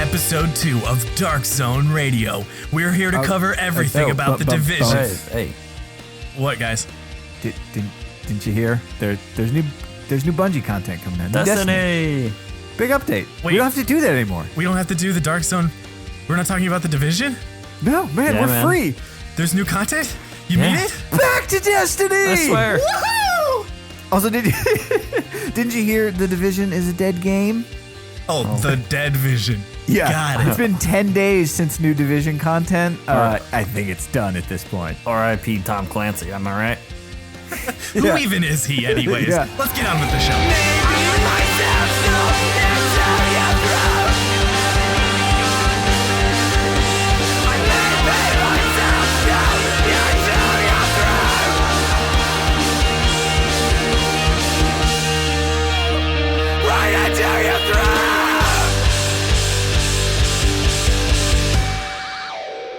episode 2 of Dark Zone Radio. We're here to cover everything about the Division. Hey. What, guys? Didn't you hear? There's new Bungie content coming in. Destiny. Big update. Wait. We don't have to do that anymore. We don't have to do the Dark Zone. We're not talking about the Division? No, man, Yeah, we're man. free. There's new content? You mean it? Back to Destiny. I swear. Woohoo! Also, didn't you hear the Division is a dead game? Oh, the Dead Vision. Yeah. Got it. It's been 10 days since new Division content. I think it's done at this point. R.I.P. Tom Clancy, am I right? Who Yeah. even is he, anyways? Yeah. Let's get on with the show.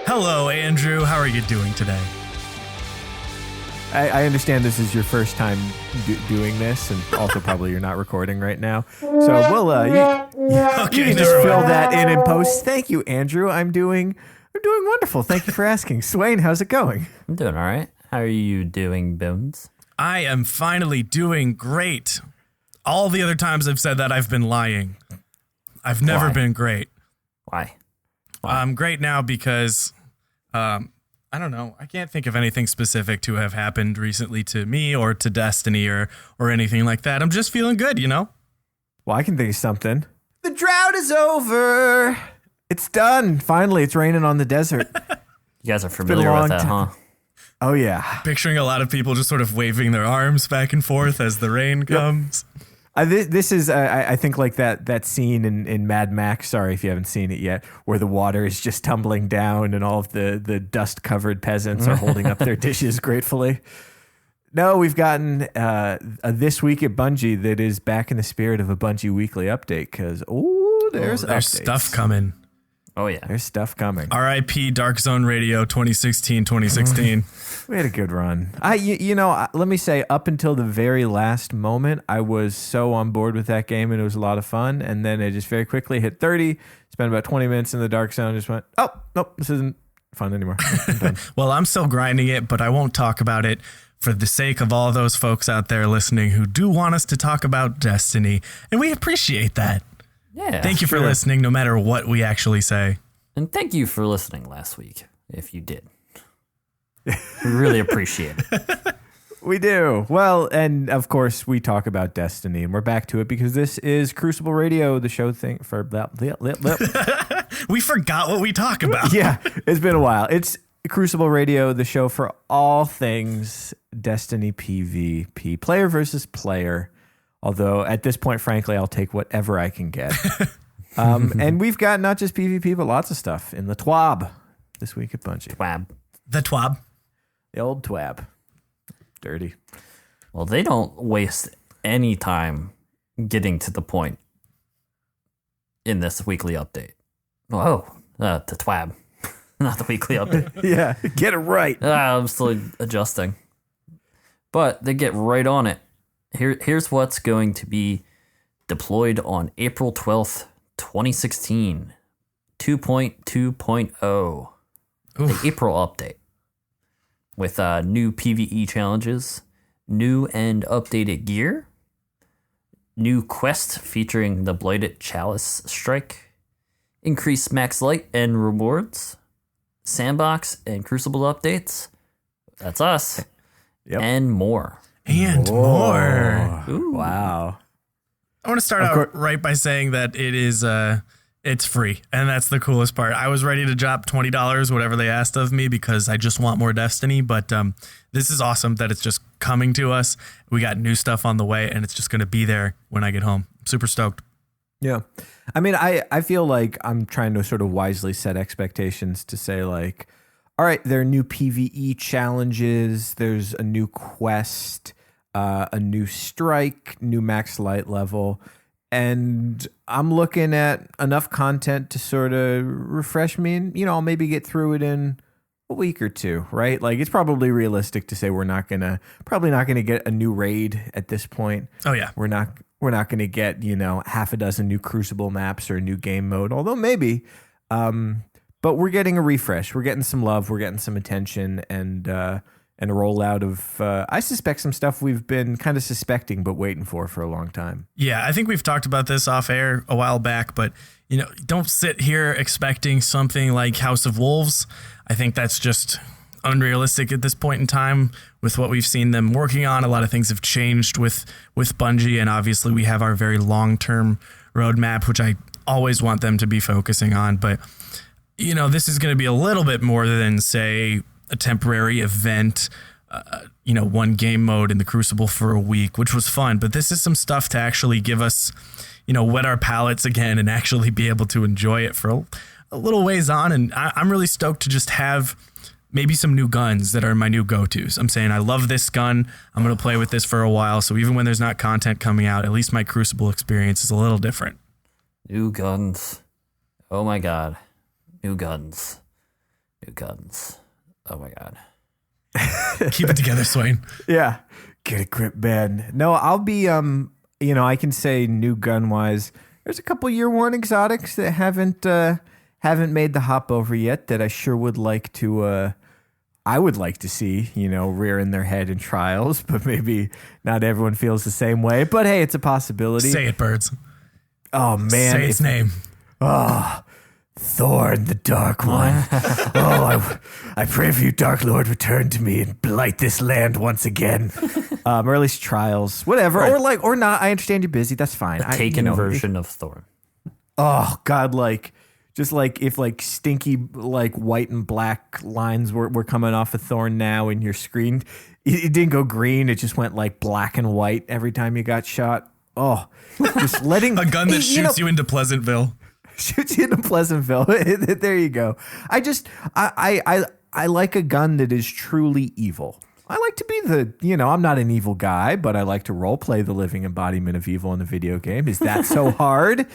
Hello, Andrew. How are you doing today? I understand this is your first time doing this, and also probably you're not recording right now. So we'll you can just never fill mind. that in and post. Thank you, Andrew. I'm doing wonderful. Thank you for asking. Swain, how's it going? I'm doing all right. How are you doing, Bones? I am finally doing great. All the other times I've said that, I've been lying. I've never Why? been great. Why? I'm great now because, I don't know. I can't think of anything specific to have happened recently to me or to Destiny or anything like that. I'm just feeling good, you know? Well, I can think of something. The drought is over. It's done. Finally, it's raining on the desert. You guys are been a familiar long with that, time. huh? Oh, yeah. Picturing a lot of people just sort of waving their arms back and forth as the rain comes. This is, I think, like that scene in Mad Max, sorry if you haven't seen it yet, where the water is just tumbling down and all of the dust-covered peasants are holding up their dishes gratefully. No, we've gotten a This Week at Bungie that is back in the spirit of a Bungie weekly update because, there's updates. Stuff coming. Oh, yeah. There's stuff coming. RIP Dark Zone Radio 2016. We had a good run. Let me say, up until the very last moment, I was so on board with that game, and it was a lot of fun. And then it just very quickly hit 30, spent about 20 minutes in the Dark Zone, just went, oh, nope, this isn't fun anymore. I'm done. Well, I'm still grinding it, but I won't talk about it for the sake of all those folks out there listening who do want us to talk about Destiny. And we appreciate that. Yeah. Thank you for listening, no matter what we actually say. And thank you for listening last week, if you did. We really appreciate it. We do. Well, and of course, we talk about Destiny, and we're back to it because this is Crucible Radio, the show thing for... We forgot what we talk about. Yeah, it's been a while. It's Crucible Radio, the show for all things Destiny PvP, player versus player. Although at this point, frankly, I'll take whatever I can get. And we've got not just PvP, but lots of stuff in the TWAB this week at Bungie. Twab. The TWAB. The old TWAB. Dirty. Well, they don't waste any time getting to the point in this weekly update. Oh, the TWAB, not the weekly update. Yeah, get it right. I'm still adjusting. But they get right on it. Here's what's going to be deployed on April 12th, 2016. 2.2.0. The April update. With new PvE challenges, new and updated gear, new quest featuring the Blighted Chalice Strike, increased max light and rewards, sandbox and Crucible updates. That's us. Yep. And more. And more. Ooh. Wow. I want to start out right by saying that it is it's free, and that's the coolest part. I was ready to drop $20, whatever they asked of me, because I just want more Destiny, but this is awesome that it's just coming to us. We got new stuff on the way, and it's just going to be there when I get home. Super stoked. Yeah. I mean, I feel like I'm trying to sort of wisely set expectations to say, like, all right, there are new PvE challenges, there's a new quest, a new strike, new max light level, and I'm looking at enough content to sort of refresh me and, I'll maybe get through it in week or two, right? Like, it's probably realistic to say we're probably not gonna get a new raid at this point. Oh yeah, We're not gonna get half a dozen new Crucible maps or a new game mode, although maybe. But we're getting a refresh. We're getting some love. We're getting some attention, and a rollout of I suspect some stuff we've been kind of suspecting but waiting for a long time. Yeah, I think we've talked about this off air a while back, but don't sit here expecting something like House of Wolves. I think that's just unrealistic at this point in time with what we've seen them working on. A lot of things have changed with Bungie, and obviously we have our very long-term roadmap, which I always want them to be focusing on. But, this is going to be a little bit more than, say, a temporary event, one game mode in the Crucible for a week, which was fun. But this is some stuff to actually give us, wet our palates again and actually be able to enjoy it for a little ways on. And I'm really stoked to just have maybe some new guns that are my new go-tos. I'm saying I love this gun. I'm going to play with this for a while. So even when there's not content coming out, at least my Crucible experience is a little different. New guns. Oh my God. New guns. New guns. Oh my God. Keep it together, Swain. Yeah. Get a grip, man. No, I'll be, I can say new gun wise, there's a couple year one exotics that haven't made the hop over yet that I sure would like to, I would like to see, rearing their head in trials, but maybe not everyone feels the same way. But hey, it's a possibility. Say it, birds. Oh man. Say its name. Oh, Thorn, the Dark One. I pray for you, Dark Lord, return to me and blight this land once again. Or at least trials, whatever. Right. Or not. I understand you're busy. That's fine. A taken version of Thorn. Oh God, just if stinky white and black lines were coming off of Thorn now in your screen, it didn't go green. It just went black and white every time you got shot. Oh, just letting a gun that shoots you into Pleasantville. Shoots you into Pleasantville. There you go. I like a gun that is truly evil. I like to be I'm not an evil guy, but I like to role play the living embodiment of evil in the video game. Is that so hard?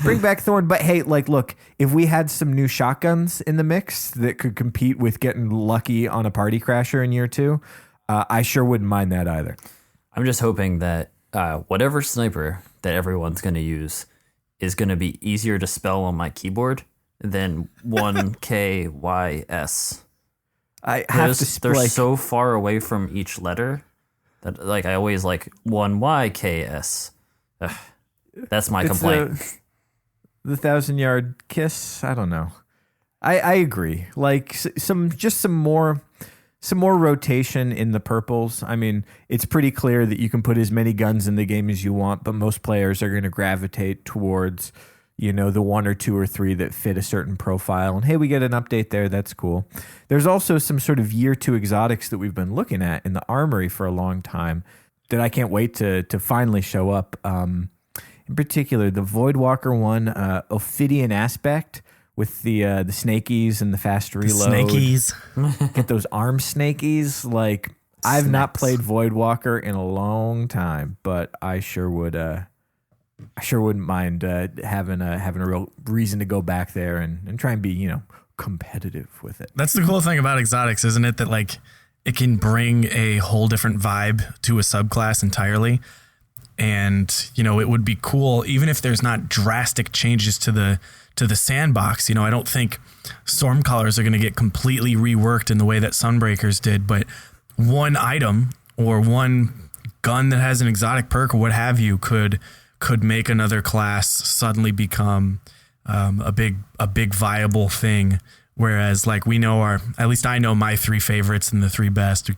Bring back Thorn. But hey, look, if we had some new shotguns in the mix that could compete with getting lucky on a party crasher in year 2, I sure wouldn't mind that either. I'm just hoping that whatever sniper that everyone's going to use is going to be easier to spell on my keyboard than 1KYS. I have to they're so far away from each letter that I always 1YKS. That's my complaint. The 1,000-yard kiss. I don't know. I agree. Some more rotation in the purples. I mean, it's pretty clear that you can put as many guns in the game as you want, but most players are going to gravitate towards, the 1 or 2 or 3 that fit a certain profile. And hey, we get an update there. That's cool. There's also some sort of year 2 exotics that we've been looking at in the armory for a long time that I can't wait to finally show up. In particular, the Voidwalker one, Ophidian Aspect, with the snakies and the fast reload. Snakies. Get those arm snakies. I've not played Voidwalker in a long time, but I sure wouldn't mind having a real reason to go back there and try and be, competitive with it. That's the cool thing about exotics, isn't it? That it can bring a whole different vibe to a subclass entirely. And, it would be cool, even if there's not drastic changes to the sandbox. I don't think Stormcallers are going to get completely reworked in the way that Sunbreakers did, but one item or one gun that has an exotic perk or what have you could make another class suddenly become a big viable thing. Whereas we know at least I know my 3 favorites and the 3 best.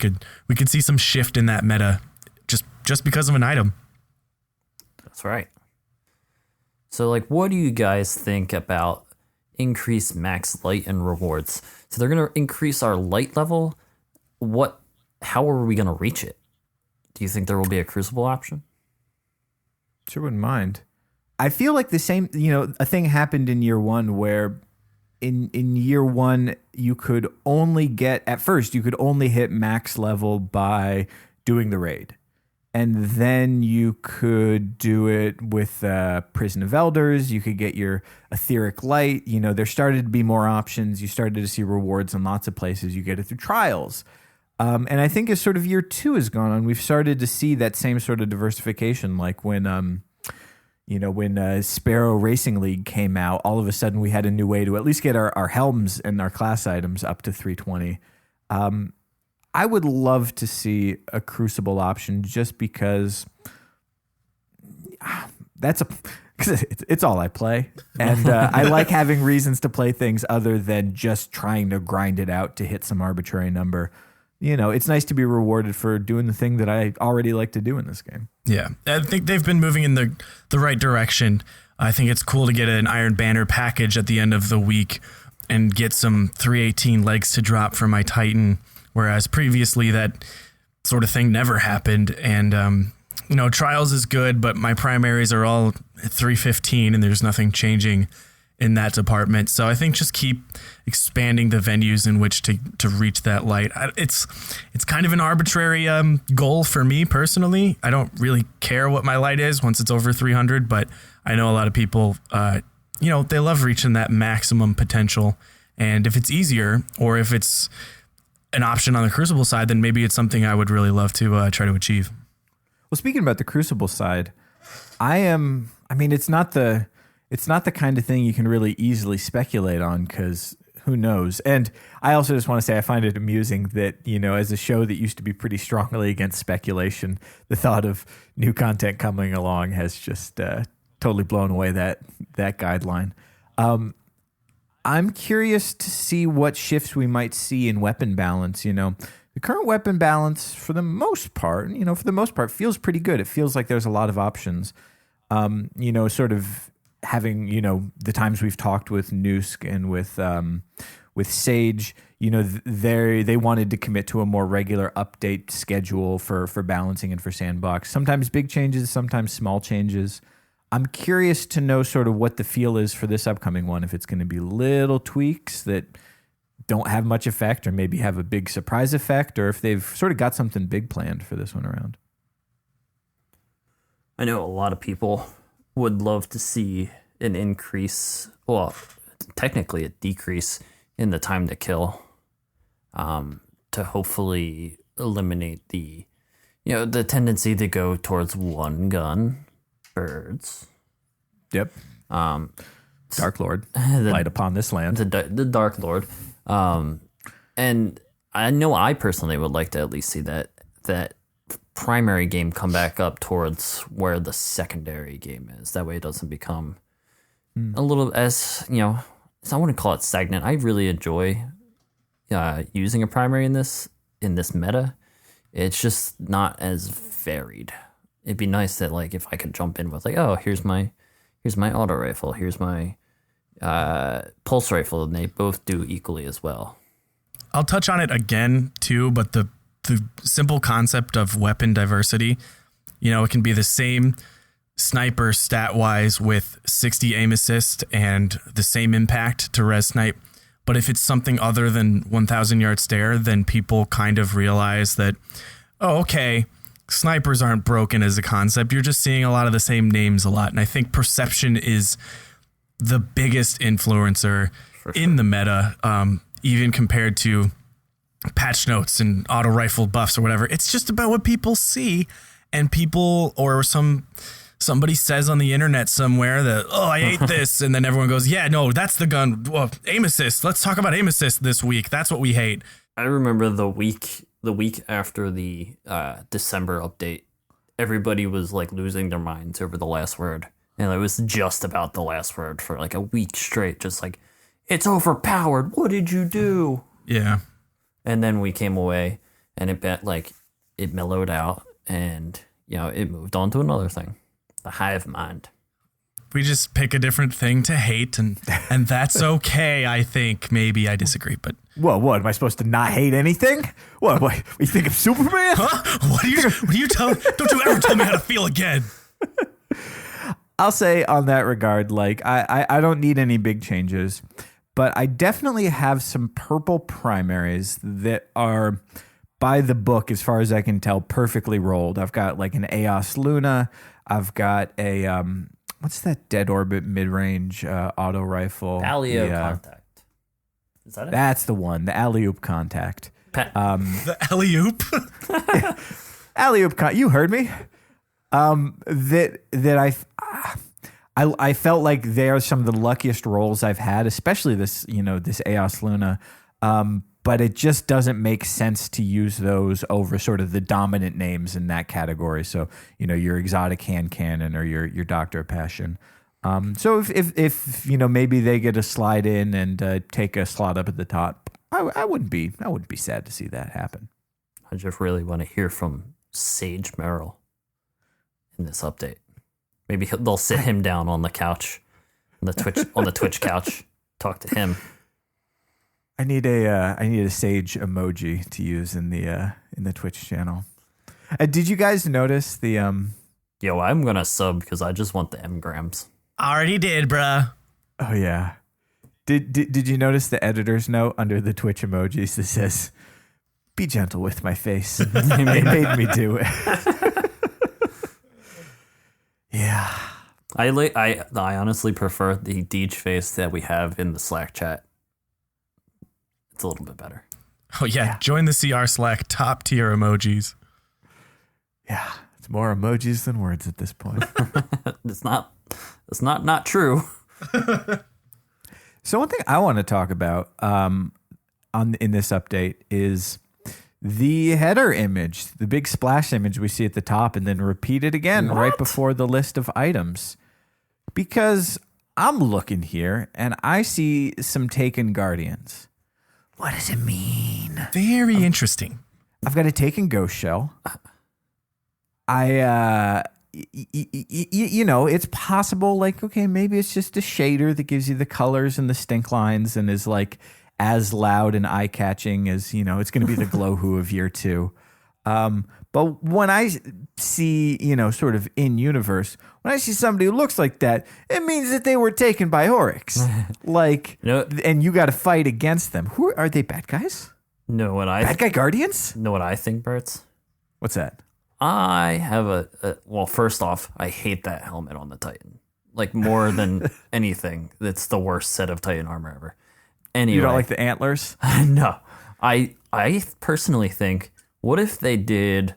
We could see some shift in that meta just because of an item. That's right. So, what do you guys think about increased max light and rewards? So they're going to increase our light level. How are we going to reach it? Do you think there will be a Crucible option? Sure wouldn't mind. I feel like the same, a thing happened in year 1 where in year 1, you could only hit max level by doing the raid. And then you could do it with Prison of Elders. You could get your Etheric Light. There started to be more options. You started to see rewards in lots of places. You get it through trials. And I think as sort of year 2 has gone on, we've started to see that same sort of diversification. Like when Sparrow Racing League came out, all of a sudden we had a new way to at least get our helms and our class items up to 320. I would love to see a Crucible option just because it's all I play. And I like having reasons to play things other than just trying to grind it out to hit some arbitrary number. It's nice to be rewarded for doing the thing that I already like to do in this game. Yeah, I think they've been moving in the right direction. I think it's cool to get an Iron Banner package at the end of the week and get some 318 legs to drop for my Titan. Whereas previously that sort of thing never happened. And, Trials is good, but my primaries are all at 315 and there's nothing changing in that department. So I think just keep expanding the venues in which to reach that light. It's kind of an arbitrary goal for me personally. I don't really care what my light is once it's over 300, but I know a lot of people, they love reaching that maximum potential. And if it's easier or if it's an option on the Crucible side, then maybe it's something I would really love to try to achieve. Well, speaking about the Crucible side, it's not the kind of thing you can really easily speculate on because who knows? And I also just want to say I find it amusing that, as a show that used to be pretty strongly against speculation, the thought of new content coming along has just totally blown away that guideline. I'm curious to see what shifts we might see in weapon balance. The current weapon balance, for the most part, feels pretty good. It feels like there's a lot of options. Sort of having, the times we've talked with Noosk and with Sage, they wanted to commit to a more regular update schedule for balancing and for Sandbox. Sometimes big changes, sometimes small changes. I'm curious to know sort of what the feel is for this upcoming one, if it's going to be little tweaks that don't have much effect or maybe have a big surprise effect, or if they've sort of got something big planned for this one around. I know a lot of people would love to see an increase, well, technically a decrease in the time to kill, to hopefully eliminate the tendency to go towards one gun birds. Yep. Dark Lord, light upon this land. The Dark Lord. And I know I personally would like to at least see that primary game come back up towards where the secondary game is. That way it doesn't become a little as, I wouldn't call it stagnant. I really enjoy using a primary in this meta. It's just not as varied. It'd be nice that if I could jump in with here's my auto rifle, here's my pulse rifle, and they both do equally as well. I'll touch on it again too, but the simple concept of weapon diversity, it can be the same sniper stat wise with 60 aim assist and the same impact to res snipe. But if it's something other than 1,000 yard stare, then people kind of realize that, okay, snipers aren't broken as a concept. You're just seeing a lot of the same names a lot. And I think perception is the biggest influencer in the meta, even compared to patch notes and auto rifle buffs or whatever. It's just about what people see, and people or somebody says on the internet somewhere that, I ate this. And then everyone goes, yeah, no, that's the gun. Well, aim assist. Let's talk about aim assist this week. That's what we hate. I remember the week after the December update, everybody was losing their minds over the last word. And it was just about the last word for a week straight. Just it's overpowered. What did you do? Yeah. And then we came away and it mellowed out and, it moved on to another thing. The hive mind. We just pick a different thing to hate, and that's okay, I think. Maybe I disagree, but... What? Am I supposed to not hate anything? What you think of Superman? Huh? What are you telling... Don't you ever tell me how to feel again. I'll say on that regard, I don't need any big changes, but I definitely have some purple primaries that are by the book, as far as I can tell, perfectly rolled. I've got like an Eos Luna. I've got a what's that dead orbit mid-range auto rifle? Paleo Contact. Is that it? That's the one. The alley-oop Contact. The alley-oop? Alley-oop. You heard me. That I felt like they are some of the luckiest rolls I've had, especially this Eos Luna. But it just doesn't make sense to use those over sort of the dominant names in that category. So, your exotic hand cannon or your Doctor of Passion. So if maybe they get a slide in and take a slot up at the top, I wouldn't be sad to see that happen. I just really want to hear from Sage Merrill in this update. Maybe they'll sit him down on the couch, on the Twitch couch, talk to him. I need a Sage emoji to use in the Twitch channel. Did you guys notice the Yo, I'm gonna sub because I just want the M-grams. Already did, bruh. Oh yeah. Did you notice the editor's note under the Twitch emojis that says, "Be gentle with my face"? It made me do it. Yeah. I honestly prefer the Deej face that we have in the Slack chat. It's a little bit better. Oh yeah. Join the CR Slack, top tier emojis. Yeah, it's more emojis than words at this point. It's not true. So one thing I want to talk about in this update is the header image, the big splash image we see at the top, and then repeat it again right before the list of items. Because I'm looking here and I see some Taken Guardians. What does it mean? Very interesting. I've got a Taken Ghost Shell. It's possible, like, okay, maybe it's just a shader that gives you the colors and the stink lines and is like as loud and eye-catching as, it's going to be the Glow-Hoo of year 2. But when I see, sort of in universe, when I see somebody who looks like that, it means that they were taken by Oryx. And you got to fight against them. Who are they? Bad guys? No, bad guy Guardians? Know what I think, Bertz? What's that? I have well, first off, I hate that helmet on the Titan. Like, more than anything, it's the worst set of Titan armor ever. Anyway. You don't like the antlers? No. I personally think, what if they did,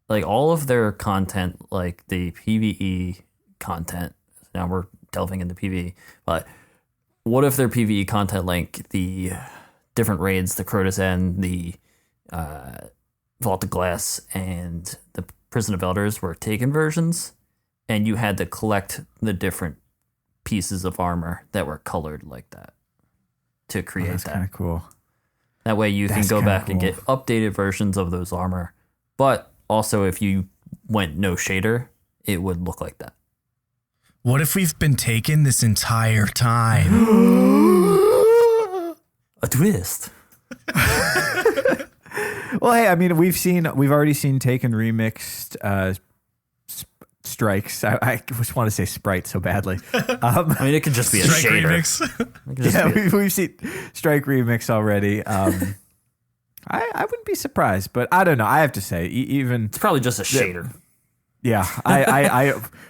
like, all of their content, like the PvE content, now we're delving into PvE, but what if their PvE content, like the different raids, the Crotus End, the Vault of Glass, and the Prison of Elders were Taken versions, and you had to collect the different pieces of armor that were colored like that to create that's kind of cool. That way you can go back and get updated versions of those armor. But also, if you went no shader, it would look like that. What if we've been taken this entire time? A twist. Well, hey, I mean, we've already seen Taken remixed strikes. I just want to say Sprite so badly. I mean, it could just be a Strike shader. Remix. We've seen Strike remix already. I wouldn't be surprised, but I don't know. I have to say, even it's probably just a shader. Yeah,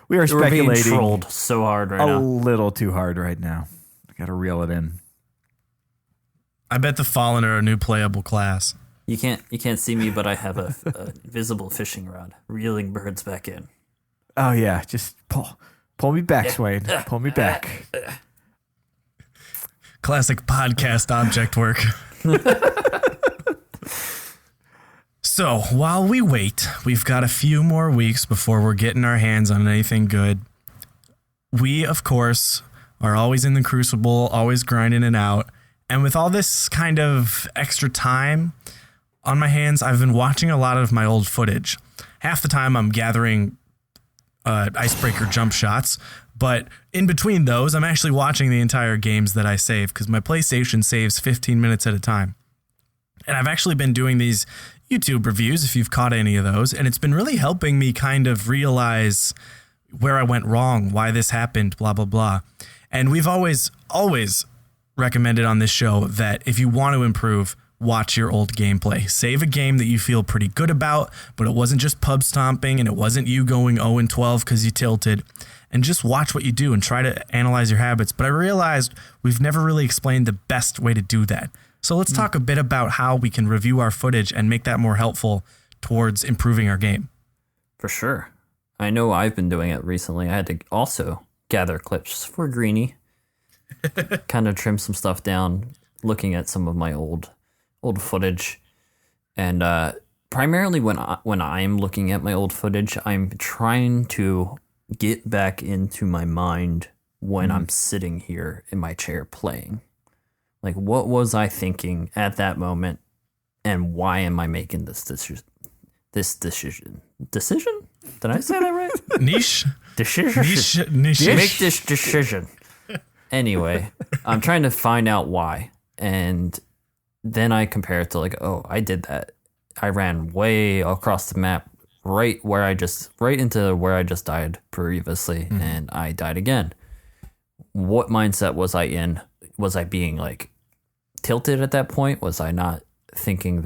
we are speculating. We're being trolled so hard right now. A little too hard right now. I got to reel it in. I bet the Fallen are a new playable class. You can't see me, but I have a visible fishing rod reeling birds back in. Oh yeah, just pull me back, Swain. Pull me back. Classic podcast object work. So while we wait, we've got a few more weeks before we're getting our hands on anything good. We, of course, are always in the Crucible, always grinding it out. And with all this kind of extra time on my hands, I've been watching a lot of my old footage. Half the time I'm gathering icebreaker jump shots, but in between those, I'm actually watching the entire games that I save because my PlayStation saves 15 minutes at a time. And I've actually been doing these YouTube reviews, if you've caught any of those, and it's been really helping me kind of realize where I went wrong, why this happened, blah, blah, blah. And we've always recommended on this show that if you want to improve, watch your old gameplay. Save a game that you feel pretty good about, but it wasn't just pub stomping and it wasn't you going 0-12 because you tilted. And just watch what you do and try to analyze your habits. But I realized we've never really explained the best way to do that. So let's talk a bit about how we can review our footage and make that more helpful towards improving our game. For sure. I know I've been doing it recently. I had to also gather clips for Greenie, kind of trim some stuff down, looking at some of my old footage. And primarily when I'm looking at my old footage, I'm trying to get back into my mind when I'm sitting here in my chair playing. Like, what was I thinking at that moment, and why am I making this decision? Decision? Did I say that right? Niche? Decision. Niche. Make this decision. Anyway, I'm trying to find out why, and then I compare it to like, oh, I did that. I ran way across the map, right into where I just died previously, and I died again. What mindset was I in? Was I being like tilted at that point? Was I not thinking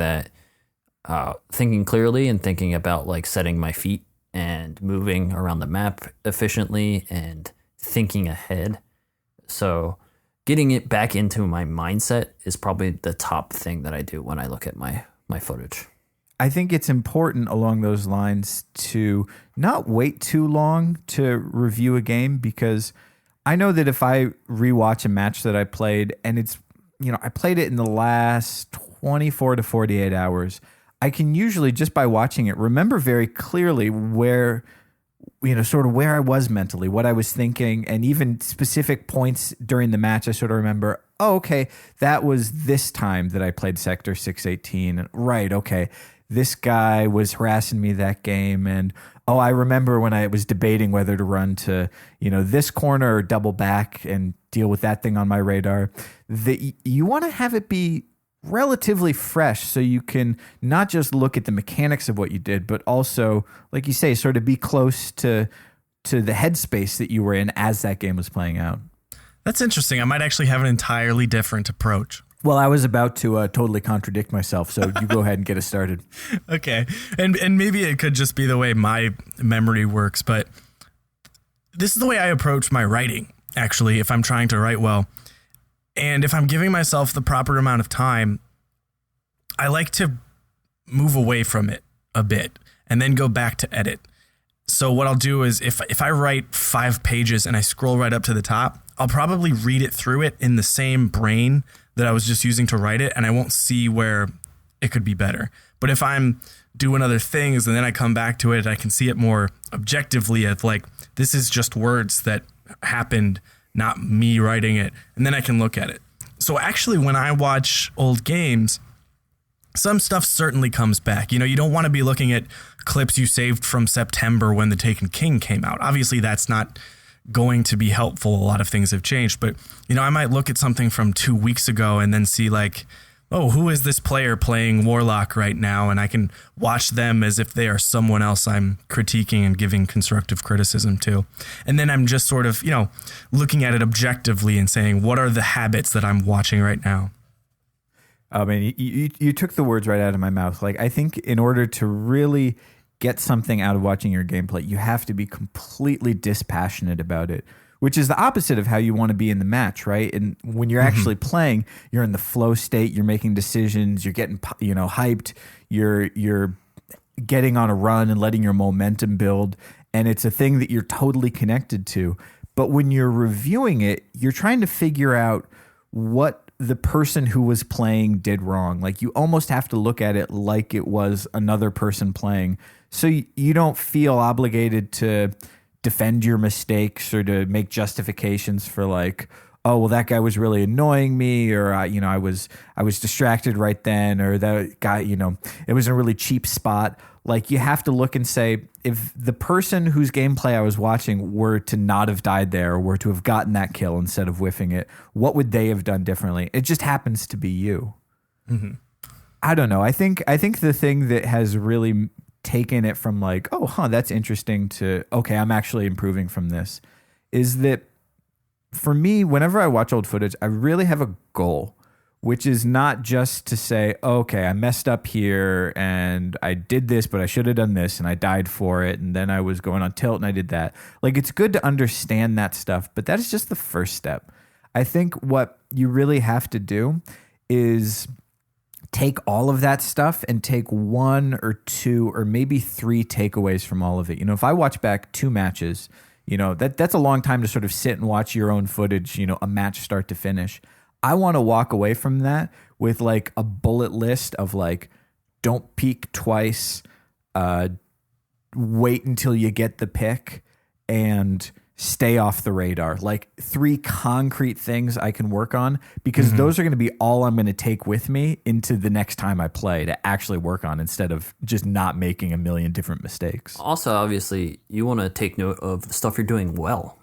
clearly and thinking about like setting my feet and moving around the map efficiently and thinking ahead? So getting it back into my mindset is probably the top thing that I do when I look at my footage. I think it's important along those lines to not wait too long to review a game, because I know that if I rewatch a match that I played and it's, I played it in the last 24 to 48 hours, I can usually just by watching it remember very clearly where, sort of where I was mentally, what I was thinking, and even specific points during the match. I sort of remember, oh, okay, that was this time that I played Sector 618. Right, okay. This guy was harassing me that game, and I remember when I was debating whether to run to, this corner or double back and deal with that thing on my radar. You want to have it be relatively fresh so you can not just look at the mechanics of what you did, but also, like you say, sort of be close to the headspace that you were in as that game was playing out. That's interesting. I might actually have an entirely different approach. Well, I was about to totally contradict myself, so you go ahead and get us started. Okay. And maybe it could just be the way my memory works, but this is the way I approach my writing, actually, if I'm trying to write well. And if I'm giving myself the proper amount of time, I like to move away from it a bit and then go back to edit. So what I'll do is if I write 5 pages and I scroll right up to the top, I'll probably read it through it in the same brain that I was just using to write it, and I won't see where it could be better. But if I'm doing other things and then I come back to it, I can see it more objectively as like, this is just words that happened, not me writing it, and then I can look at it. So actually, when I watch old games, some stuff certainly comes back. You don't want to be looking at clips you saved from September when The Taken King came out. Obviously, that's not going to be helpful. A lot of things have changed, but I might look at something from 2 weeks ago and then see like, oh, who is this player playing Warlock right now? And I can watch them as if they are someone else I'm critiquing and giving constructive criticism to. And then I'm just sort of, looking at it objectively and saying, what are the habits that I'm watching right now? I mean, you took the words right out of my mouth. Like, I think in order to really get something out of watching your gameplay, you have to be completely dispassionate about it, which is the opposite of how you want to be in the match, right? And when you're actually playing, you're in the flow state, you're making decisions, you're getting, hyped, you're getting on a run and letting your momentum build, and it's a thing that you're totally connected to. But when you're reviewing it, you're trying to figure out what the person who was playing did wrong. Like, you almost have to look at it like it was another person playing. So you don't feel obligated to defend your mistakes or to make justifications for like, oh, well, that guy was really annoying me, or I was distracted right then, or that guy, it was a really cheap spot. Like, you have to look and say, if the person whose gameplay I was watching were to not have died there, or were to have gotten that kill instead of whiffing it, what would they have done differently? It just happens to be you. Mm-hmm. I don't know. I think the thing that has really taken it from like, oh, that's interesting, to, okay, I'm actually improving from this, is that for me, whenever I watch old footage, I really have a goal, which is not just to say, okay, I messed up here and I did this, but I should have done this and I died for it. And then I was going on tilt and I did that. Like, it's good to understand that stuff, but that is just the first step. I think what you really have to do is take all of that stuff and take 1 or 2 or maybe 3 takeaways from all of it. You know, if I watch back 2 matches, you know, that's a long time to sort of sit and watch your own footage, you know, a match start to finish. I want to walk away from that with like a bullet list of like, don't peek twice, wait until you get the pick, and stay off the radar. Like 3 concrete things I can work on, because those are going to be all I'm going to take with me into the next time I play to actually work on, instead of just not making a million different mistakes. Also, obviously, you want to take note of the stuff you're doing well.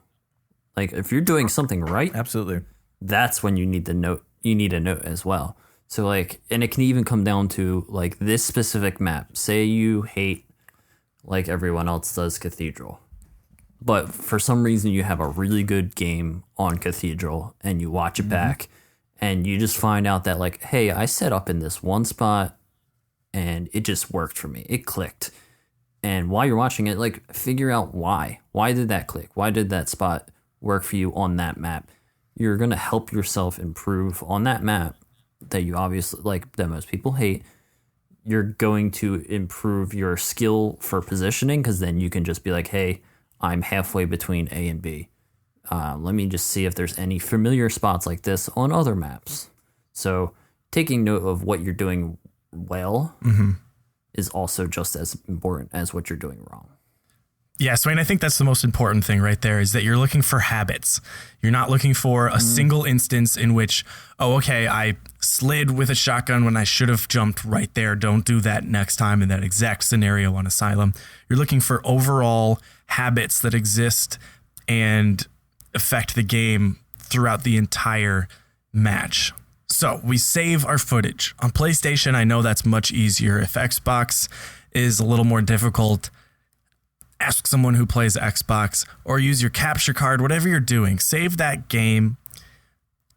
Like if you're doing something right, Absolutely. that's when you need the note. You need a note as well. So like, and it can even come down to like this specific map. Say you hate, like everyone else does, Cathedral, but for some reason you have a really good game on Cathedral and you watch it back and you just find out that like, hey, I set up in this one spot and it just worked for me. It clicked. And while you're watching it, like, figure out why. Why did that click? Why did that spot work for you on that map? You're going to help yourself improve on that map that you obviously, like, that most people hate. You're going to improve your skill for positioning, because then you can just be like, hey, I'm halfway between A and B. Let me just see if there's any familiar spots like this on other maps. So taking note of what you're doing well is also just as important as what you're doing wrong. Yeah, Swain, I think that's the most important thing right there, is that you're looking for habits. You're not looking for a single instance in which, oh, okay, I slid with a shotgun when I should have jumped right there. Don't do that next time in that exact scenario on Asylum. You're looking for overall habits that exist and affect the game throughout the entire match. So we save our footage. On PlayStation, I know that's much easier. If Xbox is a little more difficult, ask someone who plays Xbox or use your capture card, whatever you're doing. Save that game.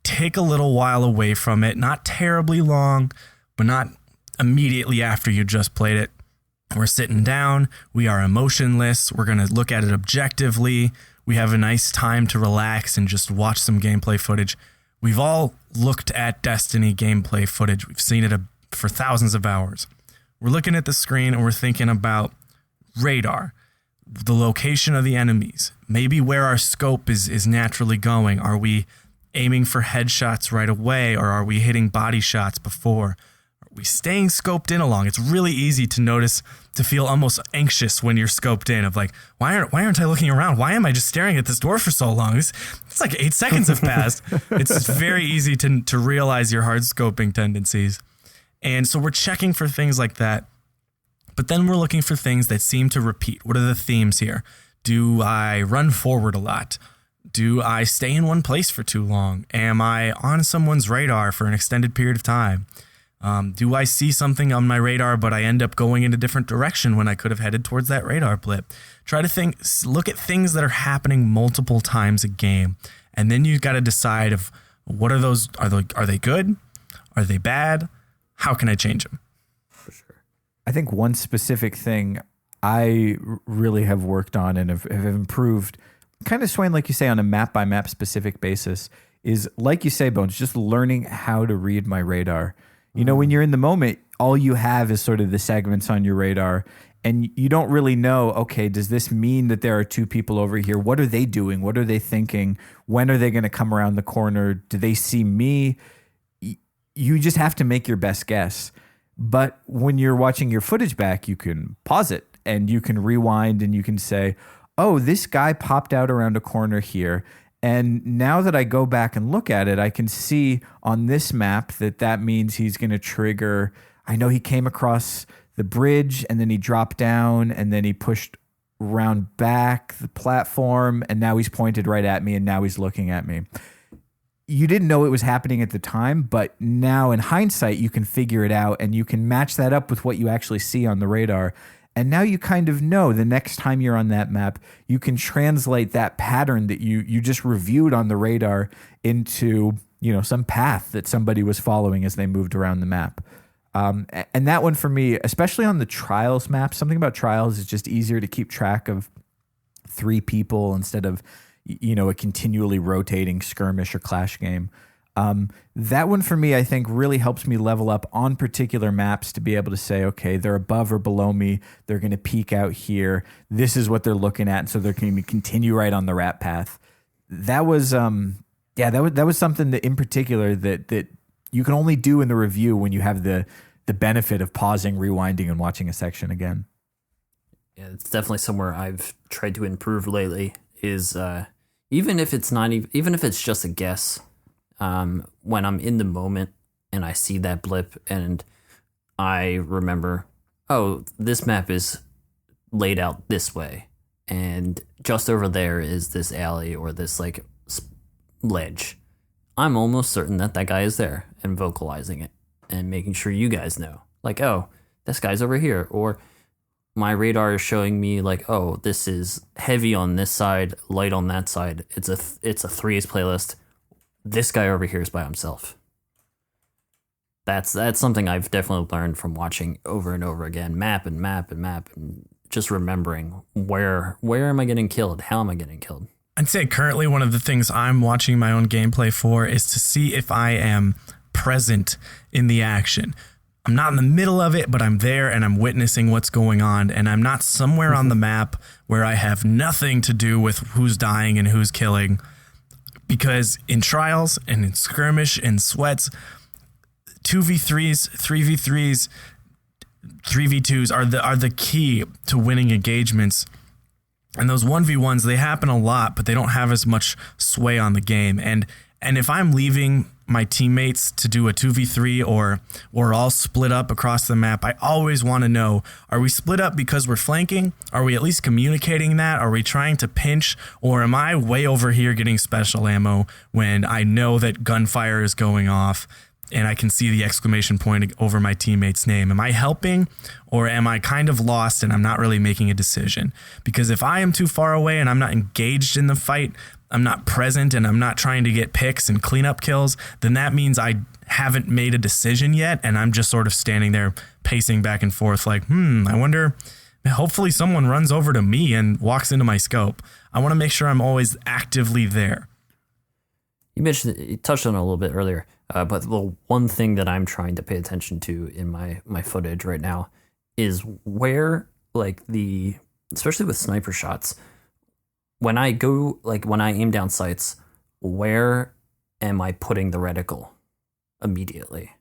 Take a little while away from it. Not terribly long, but not immediately after you just played it. We're sitting down. We are emotionless. We're going to look at it objectively. We have a nice time to relax and just watch some gameplay footage. We've all looked at Destiny gameplay footage. We've seen it for thousands of hours. We're looking at the screen and we're thinking about radar, the location of the enemies, maybe where our scope is naturally going. Are we aiming for headshots right away, or are we hitting body shots before? Are we staying scoped in along? It's really easy to notice, to feel almost anxious when you're scoped in, of like, why aren't I looking around? Why am I just staring at this door for so long? It's like 8 seconds have passed. It's very easy to realize your hard scoping tendencies. And so we're checking for things like that. But then we're looking for things that seem to repeat. What are the themes here? Do I run forward a lot? Do I stay in one place for too long? Am I on someone's radar for an extended period of time? Do I see something on my radar, but I end up going in a different direction when I could have headed towards that radar blip? Try to look at things that are happening multiple times a game. And then you've got to decide of what are those? Are they good? Are they bad? How can I change them? I think one specific thing I really have worked on and have improved, kind of, Swain, like you say, on a map-by-map specific basis, is, like you say, Bones, just learning how to read my radar. You know, when you're in the moment, all you have is sort of the segments on your radar, and you don't really know, okay, does this mean that there are 2 people over here? What are they doing? What are they thinking? When are they going to come around the corner? Do they see me? You just have to make your best guess. But when you're watching your footage back, you can pause it and you can rewind and you can say, oh, this guy popped out around a corner here. And now that I go back and look at it, I can see on this map that means he's going to trigger. I know he came across the bridge and then he dropped down and then he pushed around back the platform and now he's pointed right at me and now he's looking at me. You didn't know it was happening at the time, but now in hindsight, you can figure it out and you can match that up with what you actually see on the radar. And now you kind of know the next time you're on that map, you can translate that pattern that you just reviewed on the radar into some path that somebody was following as they moved around the map. And that one for me, especially on the Trials map, something about Trials is just easier to keep track of 3 people instead of, a continually rotating skirmish or clash game. That one for me, I think, really helps me level up on particular maps to be able to say, okay, they're above or below me. They're going to peek out here. This is what they're looking at. And so they're going to continue right on the rat path. That was, that was something that in particular that you can only do in the review when you have the benefit of pausing, rewinding, and watching a section again. Yeah, it's definitely somewhere I've tried to improve lately. Is even if it's not even if it's just a guess, when I'm in the moment and I see that blip and I remember, oh, this map is laid out this way, and just over there is this alley or this like ledge. I'm almost certain that guy is there, and vocalizing it and making sure you guys know, like, oh, this guy's over here, or my radar is showing me like, oh, this is heavy on this side, light on that side. It's a 3A's playlist. This guy over here is by himself. That's something I've definitely learned from watching over and over again, map and just remembering where am I getting killed? How am I getting killed? I'd say currently one of the things I'm watching my own gameplay for is to see if I am present in the action. I'm not in the middle of it, but I'm there and I'm witnessing what's going on, and I'm not somewhere on the map where I have nothing to do with who's dying and who's killing. Because in Trials and in Skirmish and Sweats, 2v3s, 3v3s, 3v2s are the key to winning engagements. And those 1v1s, they happen a lot, but they don't have as much sway on the game. And if I'm leaving my teammates to do a 2v3 or we're all split up across the map, I always want to know, are we split up because we're flanking? Are we at least communicating that? Are we trying to pinch? Or am I way over here getting special ammo when I know that gunfire is going off and I can see the exclamation point over my teammate's name? Am I helping, or am I kind of lost and I'm not really making a decision? Because if I am too far away and I'm not engaged in the fight, I'm not present, and I'm not trying to get picks and cleanup kills, then that means I haven't made a decision yet, and I'm just sort of standing there pacing back and forth like, I wonder, hopefully someone runs over to me and walks into my scope. I want to make sure I'm always actively there. You touched on it a little bit earlier, but the one thing that I'm trying to pay attention to in my footage right now is where, like, especially with sniper shots, when I aim down sights, where am I putting the reticle immediately?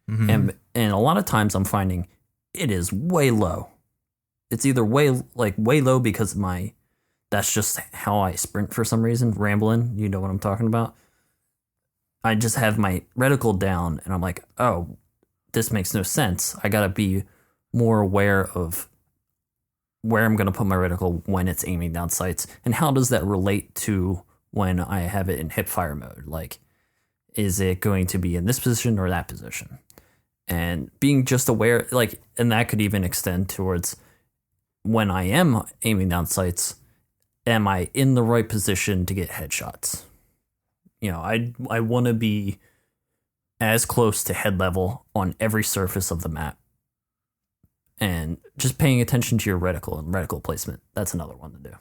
Mm-hmm. And a lot of times I'm finding it is way low. It's either way low because that's just how I sprint for some reason. Rumblin, you know what I'm talking about. I just have my reticle down and I'm like, oh, this makes no sense. I gotta be more aware of where I'm going to put my reticle when it's aiming down sights, and how does that relate to when I have it in hip fire mode? Like, is it going to be in this position or that position? And being just aware, like, and that could even extend towards when I am aiming down sights, am I in the right position to get headshots? I want to be as close to head level on every surface of the map. And just paying attention to your reticle and reticle placement. That's another one to do.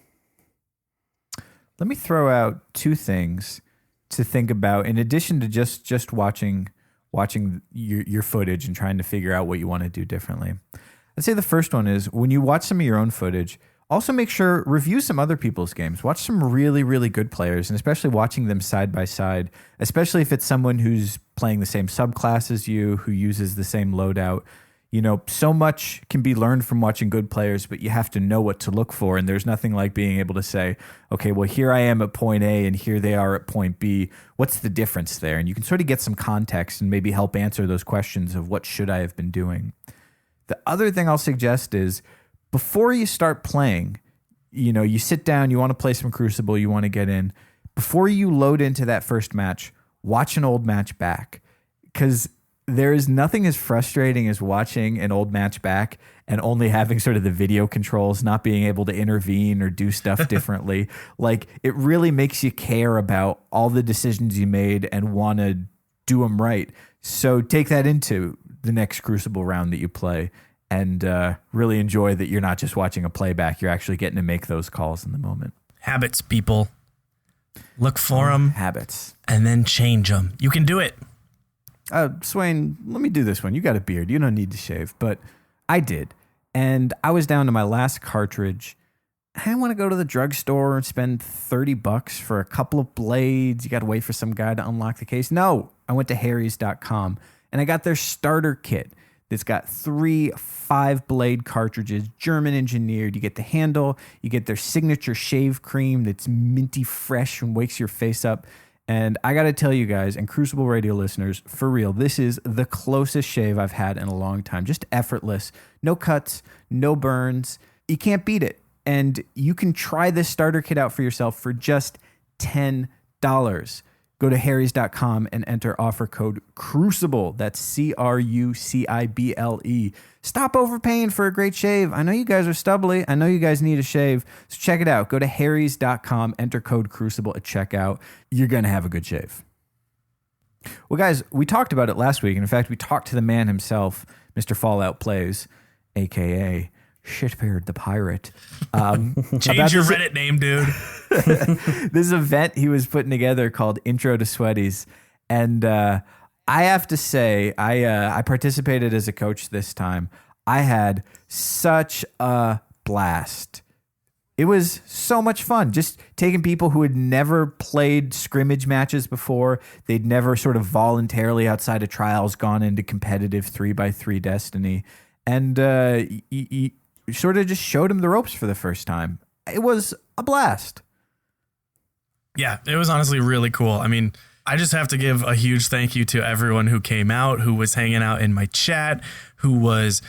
Let me throw out 2 things to think about in addition to just watching your footage and trying to figure out what you want to do differently. I'd say the first one is, when you watch some of your own footage, also make sure, review some other people's games. Watch some really, really good players, and especially watching them side by side, especially if it's someone who's playing the same subclass as you, who uses the same loadout. So much can be learned from watching good players, but you have to know what to look for. And there's nothing like being able to say, okay, well, here I am at point A and here they are at point B. What's the difference there? And you can sort of get some context and maybe help answer those questions of what should I have been doing. The other thing I'll suggest is, before you start playing, you sit down, you want to play some Crucible, you want to get in. Before you load into that first match, watch an old match back. Because there is nothing as frustrating as watching an old match back and only having sort of the video controls, not being able to intervene or do stuff differently. Like, it really makes you care about all the decisions you made and want to do them right. So take that into the next Crucible round that you play and really enjoy that you're not just watching a playback. You're actually getting to make those calls in the moment. Habits, people. Look for them. Habits. And then change them. You can do it. Swain, let me do this one. You got a beard. You don't need to shave. But I did. And I was down to my last cartridge. I want to go to the drugstore and spend $30 for a couple of blades. You got to wait for some guy to unlock the case. No, I went to harrys.com and I got their starter kit. It's got 3 5-blade cartridges, German engineered. You get the handle, you get their signature shave cream that's minty fresh and wakes your face up. And I got to tell you guys, and Crucible Radio listeners, for real, this is the closest shave I've had in a long time. Just effortless. No cuts, no burns. You can't beat it. And you can try this starter kit out for yourself for just $10. Go to harrys.com and enter offer code CRUCIBLE. That's CRUCIBLE. Stop overpaying for a great shave. I know you guys are stubbly. I know you guys need a shave. So check it out. Go to harrys.com, enter code CRUCIBLE at checkout. You're going to have a good shave. Well, guys, we talked about it last week. And in fact, we talked to the man himself, Mr. Fallout Plays, a.k.a. Shitbeard the Pirate. Change your Reddit name, dude. This event he was putting together called Intro to Sweaties. And I have to say, I participated as a coach this time. I had such a blast. It was so much fun. Just taking people who had never played scrimmage matches before. They'd never sort of voluntarily outside of trials gone into competitive 3x3 Destiny. And you sort of just showed him the ropes for the first time. It was a blast. Yeah, it was honestly really cool. I mean, I just have to give a huge thank you to everyone who came out, who was hanging out in my chat, who was,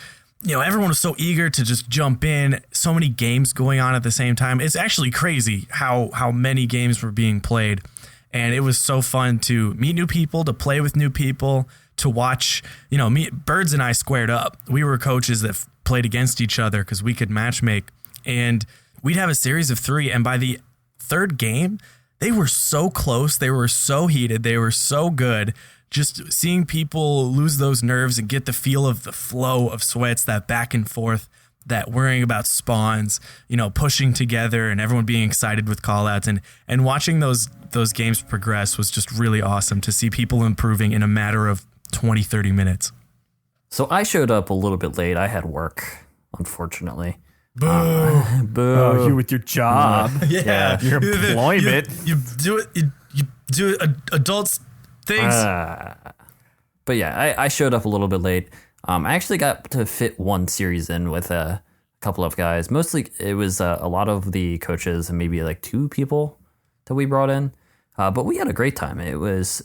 everyone was so eager to just jump in. So many games going on at the same time. It's actually crazy how many games were being played. And it was so fun to meet new people, to play with new people, to watch, Birds and I squared up. We were coaches that played against each other because we could matchmake. And we'd have a series of 3. And by the 3rd game, they were so close. They were so heated. They were so good. Just seeing people lose those nerves and get the feel of the flow of sweats, that back and forth, that worrying about spawns, pushing together and everyone being excited with callouts and watching those games progress was just really awesome to see people improving in a matter of 20, 30 minutes. So I showed up a little bit late. I had work, unfortunately. Boo. Boo. Oh, you with your job. Yeah. Your employment. You do it. You do adults things. But yeah, I showed up a little bit late. I actually got to fit one series in with a couple of guys. Mostly it was a lot of the coaches and maybe like 2 people that we brought in. But we had a great time. It was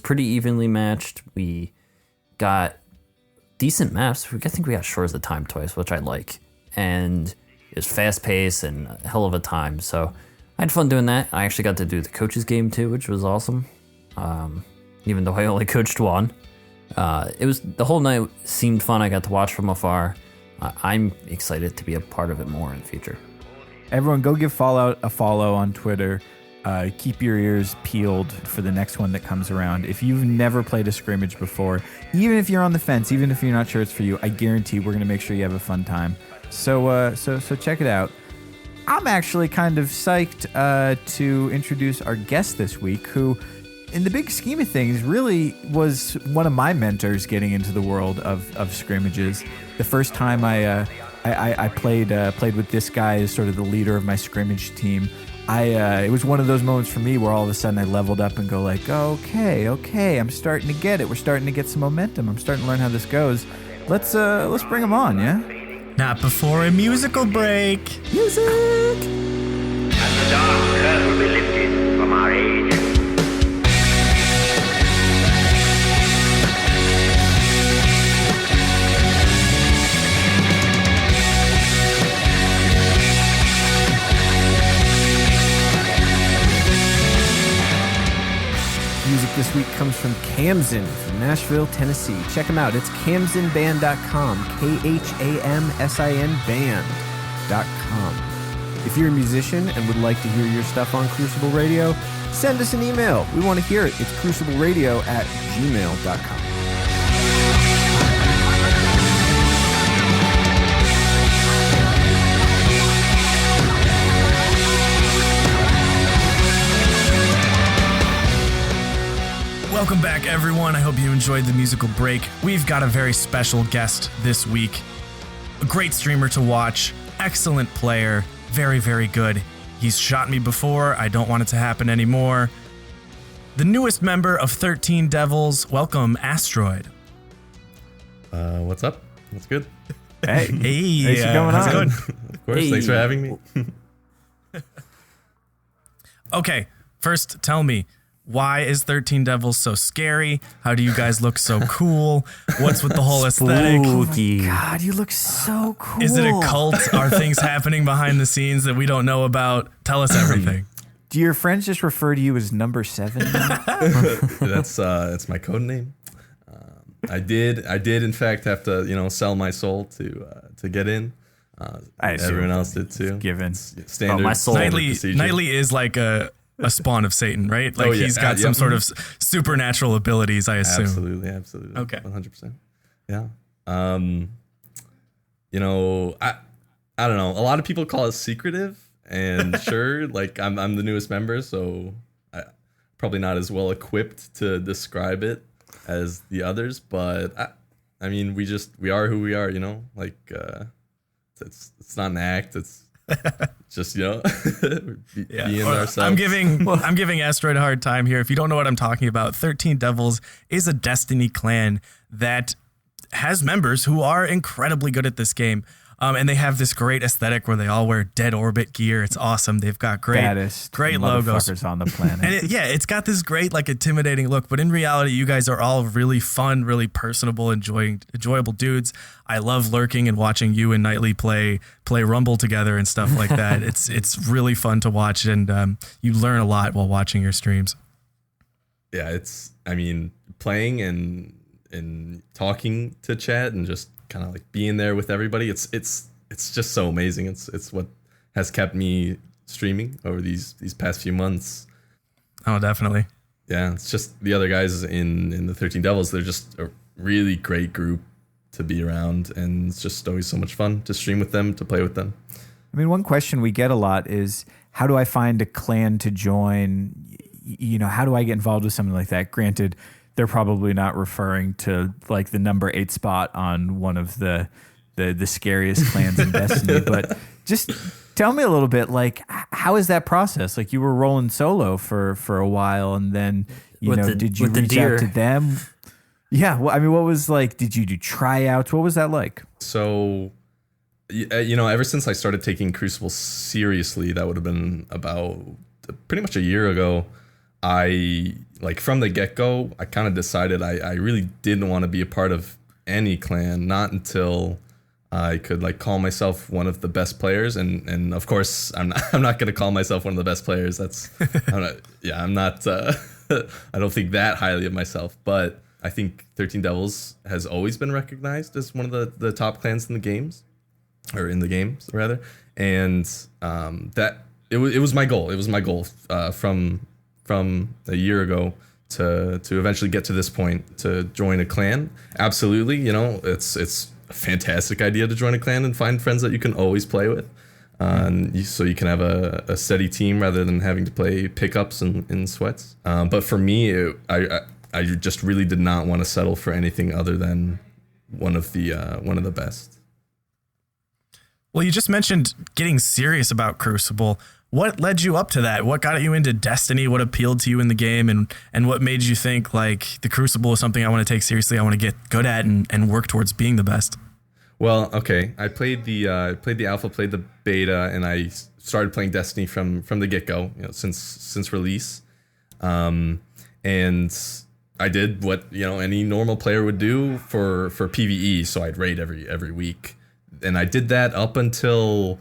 pretty evenly matched. We got decent maps. I think we got Shores of Time twice, which I like. And it was fast paced and a hell of a time. So I had fun doing that. I actually got to do the coaches game too, which was awesome. Even though I only coached one. The whole night seemed fun. I got to watch from afar. I'm excited to be a part of it more in the future. Everyone, go give Fallout a follow on Twitter. Keep your ears peeled for the next one that comes around. If you've never played a scrimmage before, even if you're on the fence, even if you're not sure it's for you, I guarantee we're going to make sure you have a fun time. So check it out. I'm actually kind of psyched to introduce our guest this week, who, in the big scheme of things, really was one of my mentors getting into the world of scrimmages. The first time I played with this guy as sort of the leader of my scrimmage team, it was one of those moments for me where all of a sudden I leveled up and go like, okay, I'm starting to get it. We're starting to get some momentum. I'm starting to learn how this goes. Let's bring him on, yeah? Not before a musical break. Music! And the dark curtain will be lifted from our age. Music this week comes from Kamzen from Nashville, Tennessee. Check him out. It's kamzenband.com, KHAMSIN band.com. If you're a musician and would like to hear your stuff on Crucible Radio, send us an email. We want to hear it. It's crucibleradio@gmail.com. Welcome back, everyone. I hope you enjoyed the musical break. We've got a very special guest this week. A great streamer to watch, excellent player, very, very good. He's shot me before. I don't want it to happen anymore. The newest member of 13 Devils. Welcome, AstDroid. What's up? What's good? Hey, Hey, thanks for coming on. good? Of course, thanks for having me. Okay, first, tell me, why is 13 Devils so scary? How do you guys look so cool? What's with the whole aesthetic? Spooky. God, you look so cool. Is it a cult? Are things happening behind the scenes that we don't know about? Tell us everything. Do your friends just refer to you as number 7? That's my code name. I did in fact have to sell my soul to get in. I assume Everyone else did too. Given. Standard. my soul. standard Nightly, procedure. Nightly is like a spawn of Satan, right? Like he's got some sort of supernatural abilities, I assume. Absolutely. Okay. 100%. Yeah. I don't know. A lot of people call it secretive, and sure, like I'm the newest member, so I probably not as well equipped to describe it as the others, but I mean, we are who we are, like it's not an act, it's just being ourselves. I'm giving AstDroid a hard time here. If you don't know what I'm talking about, 13 Devils is a Destiny clan that has members who are incredibly good at this game. And they have this great aesthetic where they all wear Dead Orbit gear. It's awesome. They've got great logos on the planet. And it's got this great, like, intimidating look. But in reality, you guys are all really fun, really personable, enjoyable dudes. I love lurking and watching you and Nightly play Rumble together and stuff like that. It's really fun to watch, and you learn a lot while watching your streams. Yeah, playing and talking to chat and just kind of like being there with everybody. It's just so amazing. It's what has kept me streaming over these past few months. Oh, definitely. Yeah, it's just the other guys in the 13 Devils. They're just a really great group to be around, and it's just always so much fun to stream with them, to play with them. I mean, one question we get a lot is, how do I find a clan to join? How do I get involved with something like that? Granted, they're probably not referring to like the number 8 spot on one of the scariest clans in Destiny, but just tell me a little bit, like, how is that process? Like, you were rolling solo for a while, and then did you reach out to them? Yeah, well, I mean, what was like? Did you do tryouts? What was that like? So, ever since I started taking Crucible seriously, that would have been about pretty much a year ago. From the get-go, I kind of decided I really didn't want to be a part of any clan, not until I could like call myself one of the best players, and of course I'm not going to call myself one of the best players. I'm not I don't think that highly of myself, but I think 13 Devils has always been recognized as one of the top clans in the games, and that it was my goal. It was my goal from a year ago to eventually get to this point, to join a clan. Absolutely, it's a fantastic idea to join a clan and find friends that you can always play with, so you can have a steady team rather than having to play pickups and sweats. But for me, I just really did not want to settle for anything other than one of the best. Well, you just mentioned getting serious about Crucible. What led you up to that? What got you into Destiny? What appealed to you in the game, and what made you think like the Crucible is something I want to take seriously, I want to get good at and work towards being the best? Well, okay, I played the alpha, played the beta, and I started playing Destiny from the get-go, since release, and I did what any normal player would do for PvE. So I'd raid every week, and I did that up until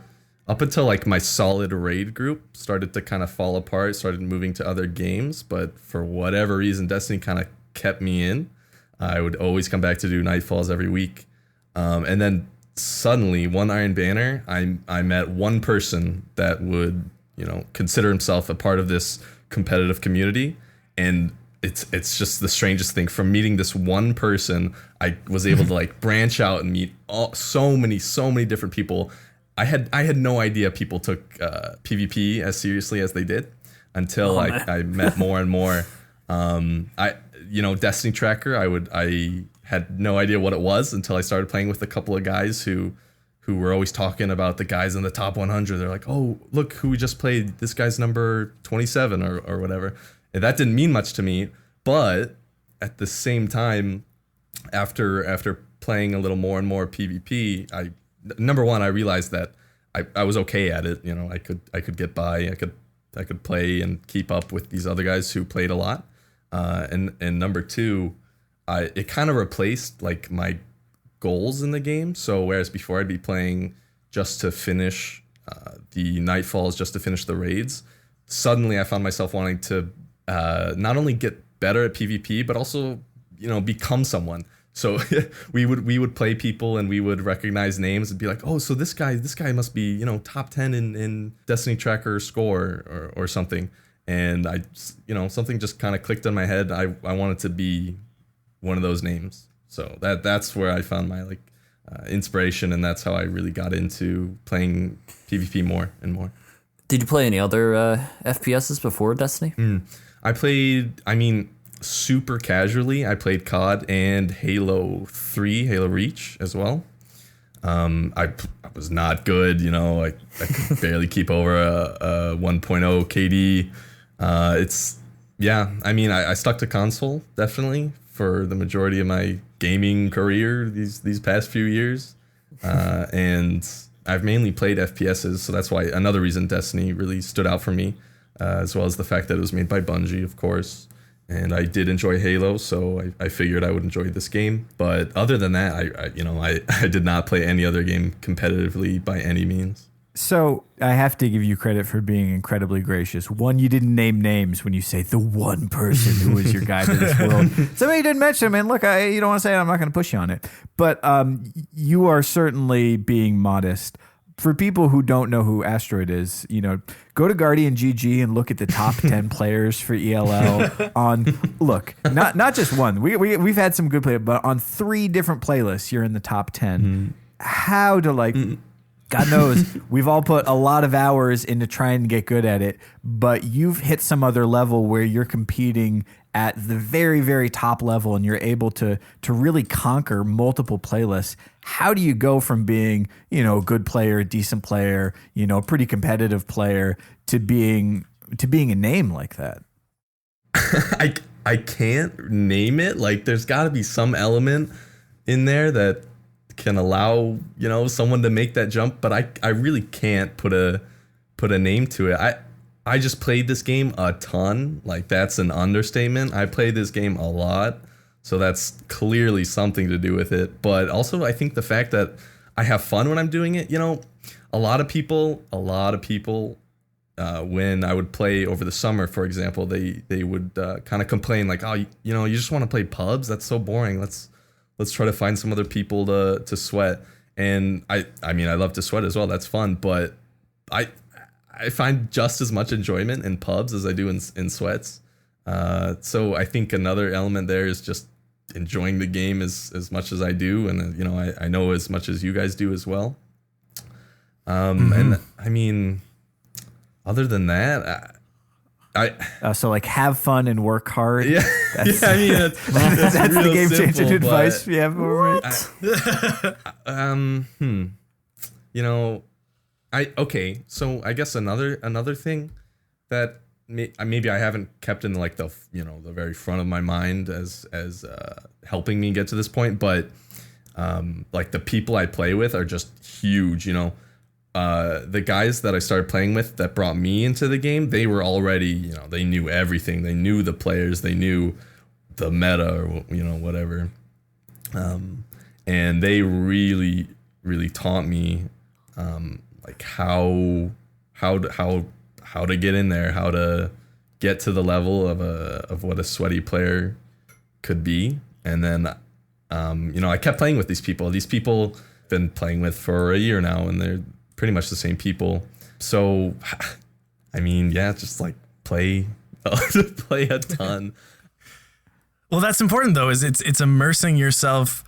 up until like my solid raid group started to kind of fall apart, started moving to other games. But for whatever reason, Destiny kind of kept me in. I would always come back to do Nightfalls every week. And then suddenly, one Iron Banner, I met one person that would, consider himself a part of this competitive community. And it's just the strangest thing. From meeting this one person, I was able to like branch out and meet so many different people. I had no idea people took PvP as seriously as they did until I met more and more. Destiny Tracker, I had no idea what it was until I started playing with a couple of guys who were always talking about the guys in the top 100. They're like, oh, look who we just played. This guy's number 27 or whatever. And that didn't mean much to me. But at the same time, after playing a little more and more PvP, number one, I realized that I was okay at it. I could get by. I could play and keep up with these other guys who played a lot. And number two, it kind of replaced like my goals in the game. So whereas before I'd be playing just to finish the Nightfalls, just to finish the raids, suddenly I found myself wanting to not only get better at PvP, but also become someone. So we would play people and we would recognize names and be like, oh, so this guy must be top 10 in Destiny Tracker score or something. And I something just kind of clicked in my head. I wanted to be one of those names. So that's where I found my inspiration, and that's how I really got into playing PvP more and more. Did you play any other FPSs before Destiny? I played, super casually. I played COD and Halo Reach as well. I was not good, I could barely keep over a 1.0 KD. I stuck to console definitely for the majority of my gaming career these past few years. And I've mainly played FPSs, so that's why another reason Destiny really stood out for me, as well as the fact that it was made by Bungie, of course. And I did enjoy Halo, so I figured I would enjoy this game. But other than that, I did not play any other game competitively by any means. So I have to give you credit for being incredibly gracious. One, you didn't name names when you say the one person who was your guide to this world. Somebody didn't mention him, and look, you don't want to say it, I'm not going to push you on it. But you are certainly being modest. For people who don't know who AstDroid is, go to Guardian GG and look at the top 10 players for ELL look, not just one. We've had some good players, but on 3 different playlists, you're in the top 10. How to God knows, we've all put a lot of hours into trying to get good at it, but you've hit some other level where you're competing at the very, very top level and you're able to really conquer multiple playlists. How do you go from being, a good player, decent player, a pretty competitive player to being a name like that? I can't name it. There's got to be some element in there that can allow someone to make that jump, but I really can't put a name to it. I just played this game a ton. That's an understatement. I played this game a lot, so that's clearly something to do with it. But also I think the fact that I have fun when I'm doing it. A lot of people when I would play over the summer, for example, they would kind of complain you just want to play pubs, that's so boring, let's try to find some other people to sweat. And I love to sweat as well. That's fun. But I find just as much enjoyment in pubs as I do in sweats. So I think another element there is just enjoying the game as much as I do. And, I know as much as you guys do as well. And other than that, so have fun and work hard. Yeah, that's that's the game changing advice but, you have for me. So I guess another thing that maybe I haven't kept in the very front of my mind as helping me get to this point, but the people I play with are just huge. The guys that I started playing with that brought me into the game, they were already, they knew everything. They knew the players, they knew the meta or, whatever. And they really, really taught me, like how to get in there, how to get to the level of what a sweaty player could be. And then I kept playing with these people. These people I've been playing with for a year now, and they're pretty much the same people. So I mean, yeah, just like play a ton. Well, that's important though, is it's immersing yourself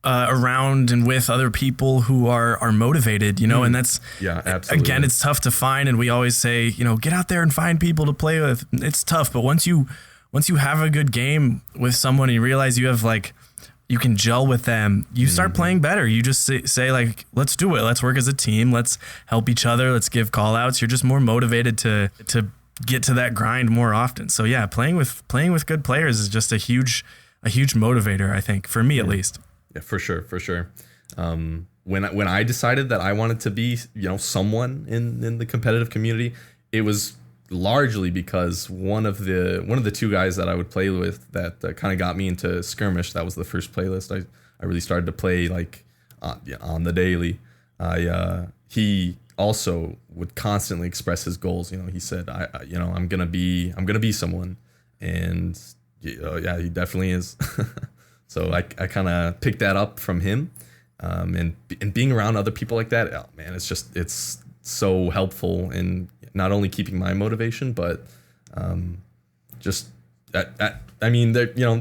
around and with other people who are motivated, and that's, absolutely. Again, it's tough to find. And we always say, get out there and find people to play with. It's tough. But once you have a good game with someone and you realize you can gel with them, you start playing better. You just say like, let's do it. Let's work as a team. Let's help each other. Let's give call outs. You're just more motivated to get to that grind more often. So yeah, playing with good players is just a huge motivator, I think, for me at least. Yeah, for sure. When I decided that I wanted to be, someone in the competitive community, it was largely because one of the two guys that I would play with that kind of got me into Skirmish. That was the first playlist I really started to play like on the daily. He also would constantly express his goals. He said, I'm gonna be someone, and yeah, he definitely is. So I kind of picked that up from him, and being around other people like that, oh man, it's so helpful in not only keeping my motivation, but they're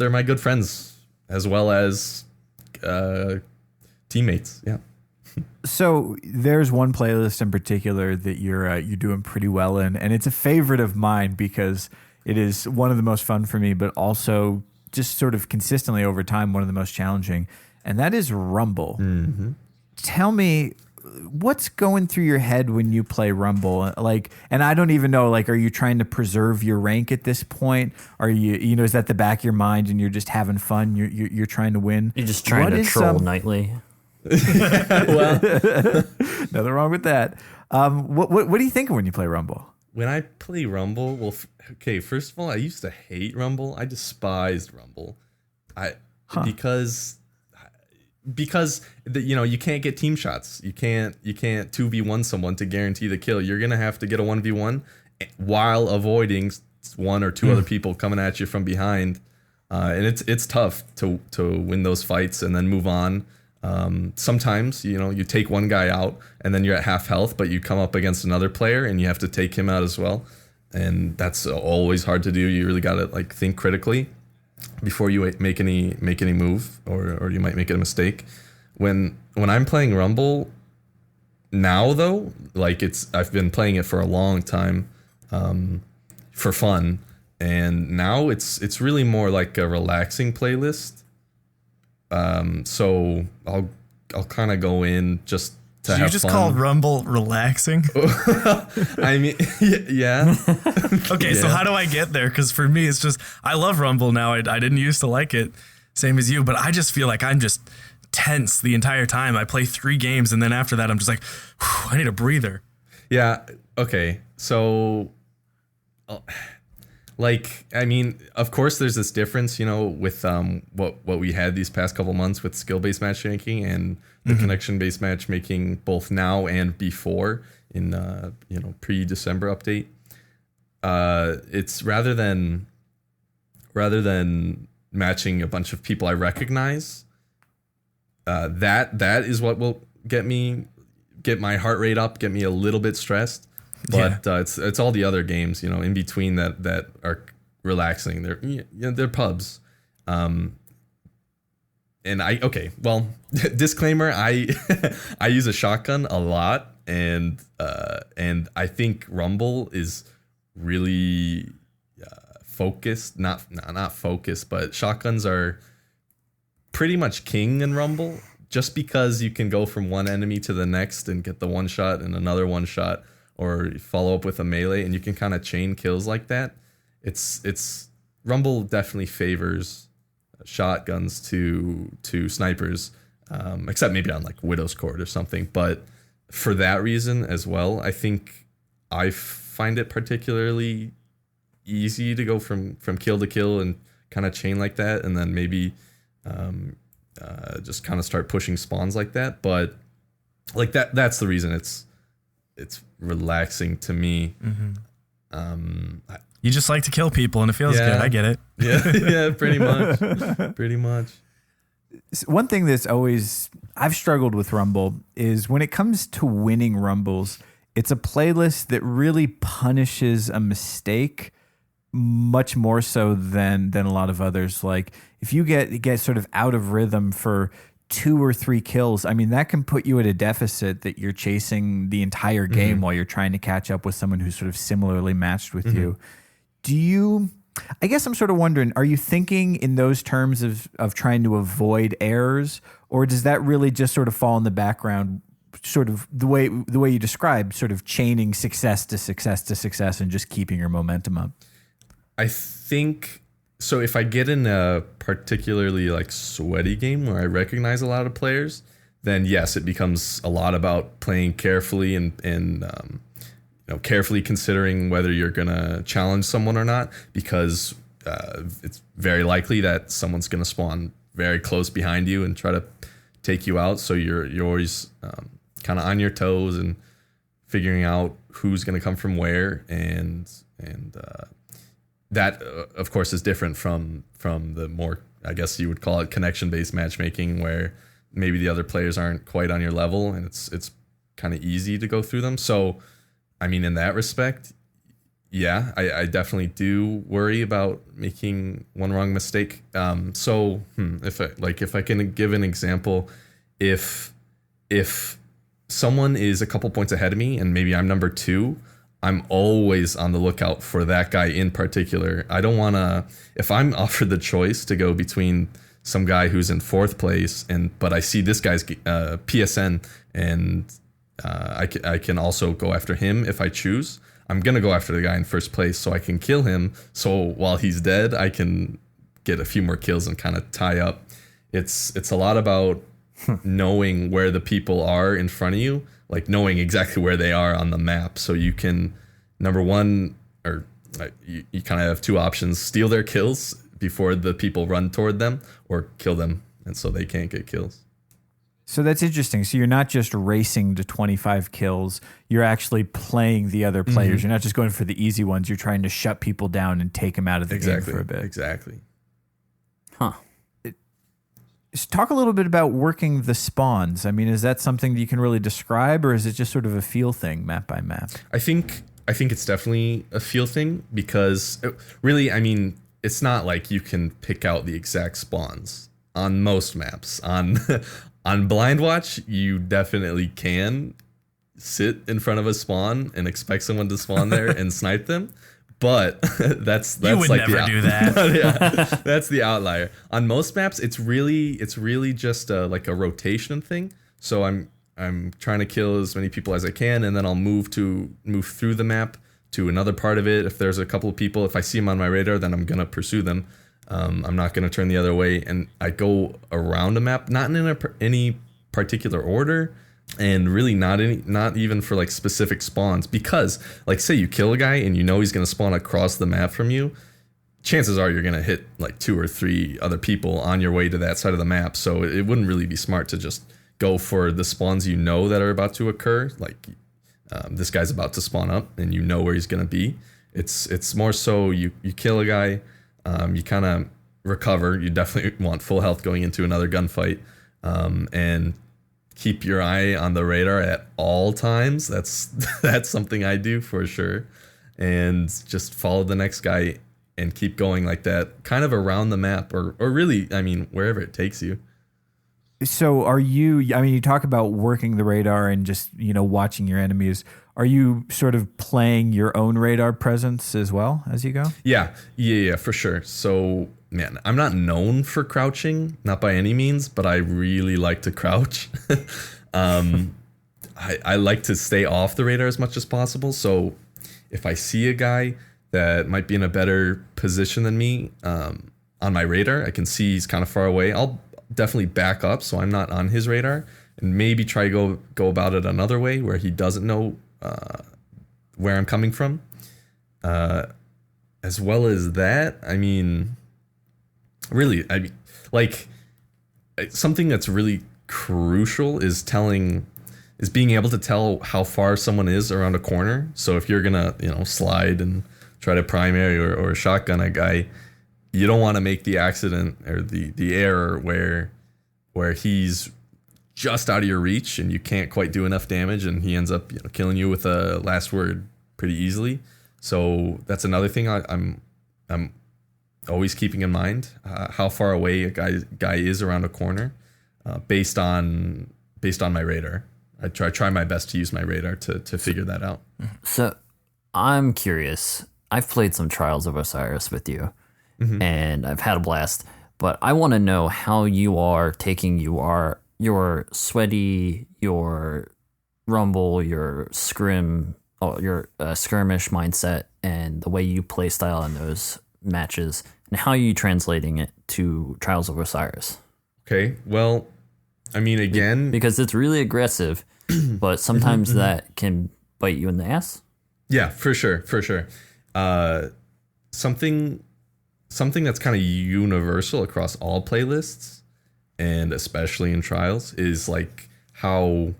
my good friends as well as teammates. Yeah. So there's one playlist in particular that you're doing pretty well in, and it's a favorite of mine because it is one of the most fun for me, but also just sort of consistently over time one of the most challenging, and that is Rumble. Mm-hmm. Tell me, what's going through your head when you play Rumble? Like, and I don't even know, like, are you trying to preserve your rank at this point? Are you, is that the back of your mind and you're just having fun? You're trying to win? You're just trying to troll nightly. Well, nothing wrong with that. What are you thinking when you play Rumble? When I play Rumble, well, okay, first of all, I used to hate Rumble. I despised Rumble. Because you can't get team shots. You can't 2v1 someone to guarantee the kill. You're gonna have to get a 1v1 while avoiding one or two other people coming at you from behind, and it's tough to win those fights and then move on. Sometimes you take one guy out and then you're at half health, but you come up against another player and you have to take him out as well, and that's always hard to do. You really gotta think critically before you make any move, or you might make a mistake. When I'm playing Rumble now, though, I've been playing it for a long time, for fun, and now it's really more like a relaxing playlist. So I'll kind of go in just to have fun. You just call Rumble relaxing? I mean, yeah. Okay, so how do I get there? Because for me, it's just, I love Rumble now. I didn't used to like it, same as you, but I just feel like I'm just tense the entire time. I play 3 games, and then after that, I'm just like, I need a breather. Yeah, okay. So, I mean, of course, there's this difference, with what we had these past couple months with skill-based matchmaking and the connection-based matchmaking, both now and before in pre-December update. It's rather than matching a bunch of people I recognize, that is what will get my heart rate up, get me a little bit stressed. But it's all the other games, in between that are relaxing. They're pubs. And disclaimer, I use a shotgun a lot, and I think Rumble is really focused, not focused, but shotguns are pretty much king in Rumble, just because you can go from one enemy to the next and get the one shot and another one shot, or follow up with a melee, and you can kind of chain kills like that. It's Rumble definitely favors shotguns to snipers, except maybe on Widow's Court or something. But for that reason as well, I think I find it particularly easy to go from kill to kill and kind of chain like that, and then maybe just kind of start pushing spawns like that. But that's the reason it's it's relaxing to me. You just like to kill people and it feels good. I get it. Yeah, pretty much. Pretty much. One thing that's always I've struggled with Rumble is when it comes to winning Rumbles, it's a playlist that really punishes a mistake much more so than a lot of others. Like if you get sort of out of rhythm for 2 or 3 kills, I mean, that can put you at a deficit that you're chasing the entire game while you're trying to catch up with someone who's sort of similarly matched with you. I guess I'm sort of wondering, are you thinking in those terms of trying to avoid errors, or does that really just sort of fall in the background, sort of the way you described, sort of chaining success to success to success and just keeping your momentum up? I think so. If I get in a particularly like sweaty game where I recognize a lot of players, then yes, it becomes a lot about playing carefully and carefully considering whether you're gonna challenge someone or not, because it's very likely that someone's gonna spawn very close behind you and try to take you out. So you're always kind of on your toes and figuring out who's gonna come from where, and that of course is different from the more, I guess you would call it, connection-based matchmaking, where maybe the other players aren't quite on your level and it's kind of easy to go through them. So I mean, in that respect, yeah, I definitely do worry about making one wrong mistake. If I can give an example, if someone is a couple points ahead of me and maybe I'm number 2, I'm always on the lookout for that guy in particular. I don't want to, if I'm offered the choice to go between some guy who's in 4th place but I see this guy's PSN and I can also go after him if I choose. I'm going to go after the guy in 1st place so I can kill him. So while he's dead, I can get a few more kills and kind of tie up. It's a lot about knowing where the people are in front of you, like knowing exactly where they are on the map. So you can, number one, or you kind of have 2 options: steal their kills before the people run toward them, or kill them and so they can't get kills. So that's interesting. So you're not just racing to 25 kills. You're actually playing the other players. You're not just going for the easy ones. You're trying to shut people down and take them out of the game for a bit. Exactly. Huh. Talk a little bit about working the spawns. I mean, is that something that you can really describe, or is it just sort of a feel thing, map by map? I think it's definitely a feel thing, because really, I mean, it's not like you can pick out the exact spawns on most maps. On Blind Watch, you definitely can sit in front of a spawn and expect someone to spawn there and snipe them, but that's you would like never do that. Yeah, that's the outlier. On most maps, it's really just like a rotation thing. So I'm trying to kill as many people as I can, and then I'll move through the map to another part of it. If there's a couple of people, if I see them on my radar, then I'm gonna pursue them. I'm not going to turn the other way, and I go around a map, not in any particular order, and really not even for like specific spawns, because like say you kill a guy and you know he's going to spawn across the map from you, chances are you're going to hit like 2 or 3 other people on your way to that side of the map. So it wouldn't really be smart to just go for the spawns you know that are about to occur. Like this guy's about to spawn up and you know where he's going to be. It's more so you kill a guy. You kind of recover. You definitely want full health going into another gunfight, and keep your eye on the radar at all times. That's something I do for sure, and just follow the next guy and keep going like that, kind of around the map, or really, I mean, wherever it takes you. So you talk about working the radar and just, watching your enemies. Are you sort of playing your own radar presence as well as you go? Yeah, for sure. So, man, I'm not known for crouching, not by any means, but I really like to crouch. I like to stay off the radar as much as possible. So if I see a guy that might be in a better position than me on my radar, I can see he's kind of far away, I'll definitely back up so I'm not on his radar, and maybe try to go about it another way where he doesn't know where I'm coming from. As well as that, I mean, really, like something that's really crucial is telling is being able to tell how far someone is around a corner. So if you're gonna, slide and try to primary or shotgun a guy, you don't want to make the accident or the error where he's just out of your reach and you can't quite do enough damage, and he ends up killing you with a last word pretty easily. So that's another thing I'm always keeping in mind, how far away a guy is around a corner, based on my radar. I try my best to use my radar to figure that out. So I'm curious. I've played some Trials of Osiris with you, and I've had a blast. But I want to know how you are taking your sweaty, your rumble, your skirmish mindset, and the way you play style in those matches, and how are you translating it to Trials of Osiris? Okay, well, I mean, again, because it's really aggressive, but sometimes that can bite you in the ass. Yeah, for sure. Something that's kind of universal across all playlists, and especially in Trials, is like how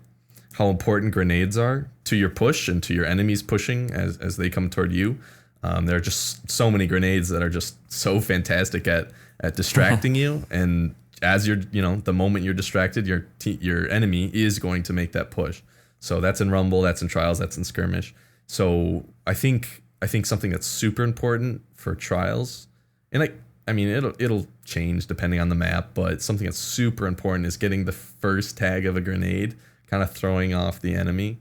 important grenades are to your push and to your enemies pushing as they come toward you. There are just so many grenades that are just so fantastic at distracting you, and as you're, the moment you're distracted, your enemy is going to make that push. So that's in Rumble, that's in Trials, that's in Skirmish. So I think something that's super important for Trials, and I mean it'll change depending on the map, but something that's super important is getting the first tag of a grenade, kind of throwing off the enemy,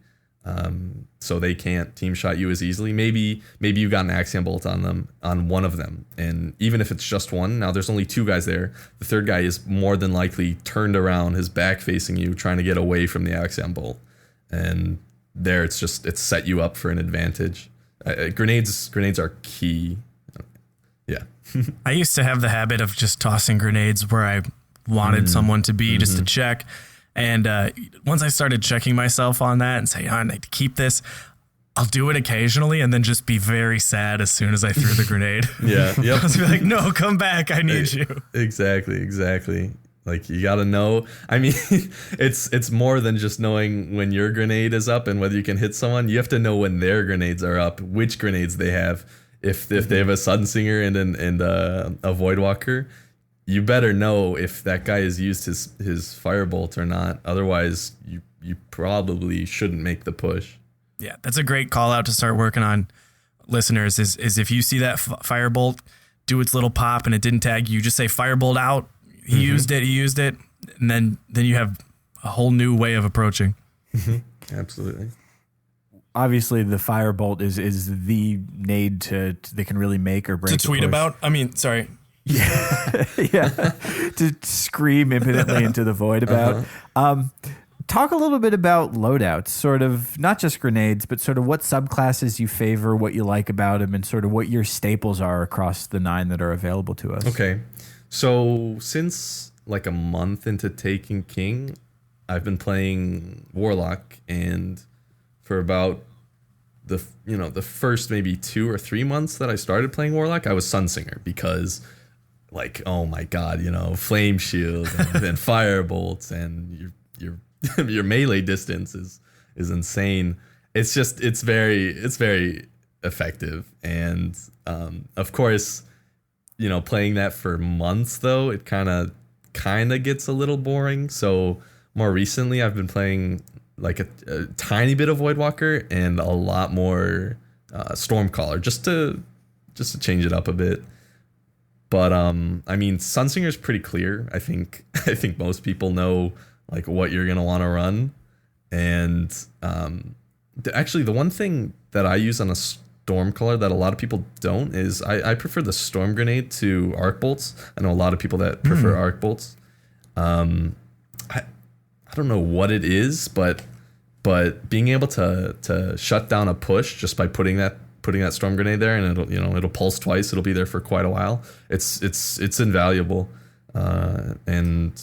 so they can't team shot you as easily. Maybe you got an Axiom Bolt on one of them, and even if it's just one, now there's only two guys there. The third guy is more than likely turned around, his back facing you, trying to get away from the Axiom Bolt, and there it's set you up for an advantage. Grenades are key. Yeah. I used to have the habit of just tossing grenades where I wanted someone to be, just to check. And once I started checking myself on that and say, I need to keep this, I'll do it occasionally and then just be very sad as soon as I threw the grenade. Yeah. Yep. I'll just be like, no, come back. I need you. Exactly. Like, you got to know. I mean, it's more than just knowing when your grenade is up and whether you can hit someone. You have to know when their grenades are up, which grenades they have. If they have a Sunsinger and a Voidwalker, you better know if that guy has used his Firebolt or not. Otherwise, you probably shouldn't make the push. Yeah, that's a great call out to start working on, listeners, is if you see that Firebolt do its little pop and it didn't tag you, just say Firebolt out. He used it, and then you have a whole new way of approaching. Absolutely. Obviously, the Firebolt is the nade that can really make or break. To tweet about? I mean, sorry. Yeah. To scream impotently into the void about. Talk a little bit about loadouts, sort of not just grenades, but sort of what subclasses you favor, what you like about them, and sort of what your staples are across the 9 that are available to us. Okay. So since like a month into taking King, I've been playing Warlock, and for about the first maybe 2 or 3 months that I started playing Warlock, I was Sunsinger because, like, oh my god, Flame Shield and Firebolts, and your melee distance is insane. It's very effective, and of course, playing that for months though, it kind of gets a little boring. So more recently, I've been playing like a tiny bit of Voidwalker and a lot more Stormcaller, just to change it up a bit. But I mean, Sunsinger's pretty clear. I think most people know like what you're gonna want to run, and actually the one thing that I use on a Stormcaller that a lot of people don't is I prefer the Storm Grenade to Arc Bolts. I know a lot of people that prefer Arc Bolts. I don't know what it is, but being able to shut down a push just by putting that Storm Grenade there, and it'll pulse twice. It'll be there for quite a while. It's invaluable. And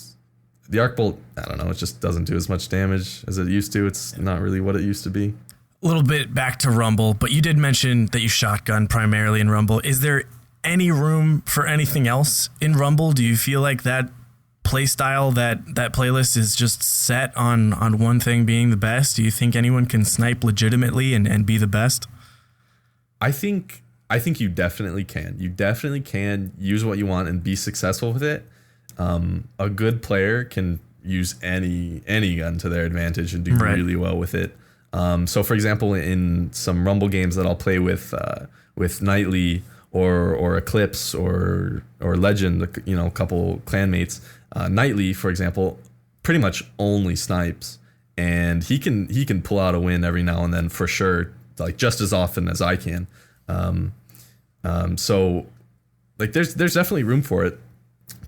the Arc Bolt, I don't know, it just doesn't do as much damage as it used to. It's not really what it used to be. A little bit back to Rumble, but you did mention that you shotgun primarily in Rumble. Is there any room for anything else in Rumble? Do you feel like that play style that playlist is just set on one thing being the best? Do you think anyone can snipe legitimately and be the best? I think you definitely can. You definitely can use what you want and be successful with it. A good player can use any gun to their advantage and do really well with it. So, for example, in some Rumble games that I'll play with Nightly or Eclipse or Legend, a couple clanmates, Nightly, for example, pretty much only snipes, and he can pull out a win every now and then for sure, like just as often as I can. So, like, there's definitely room for it,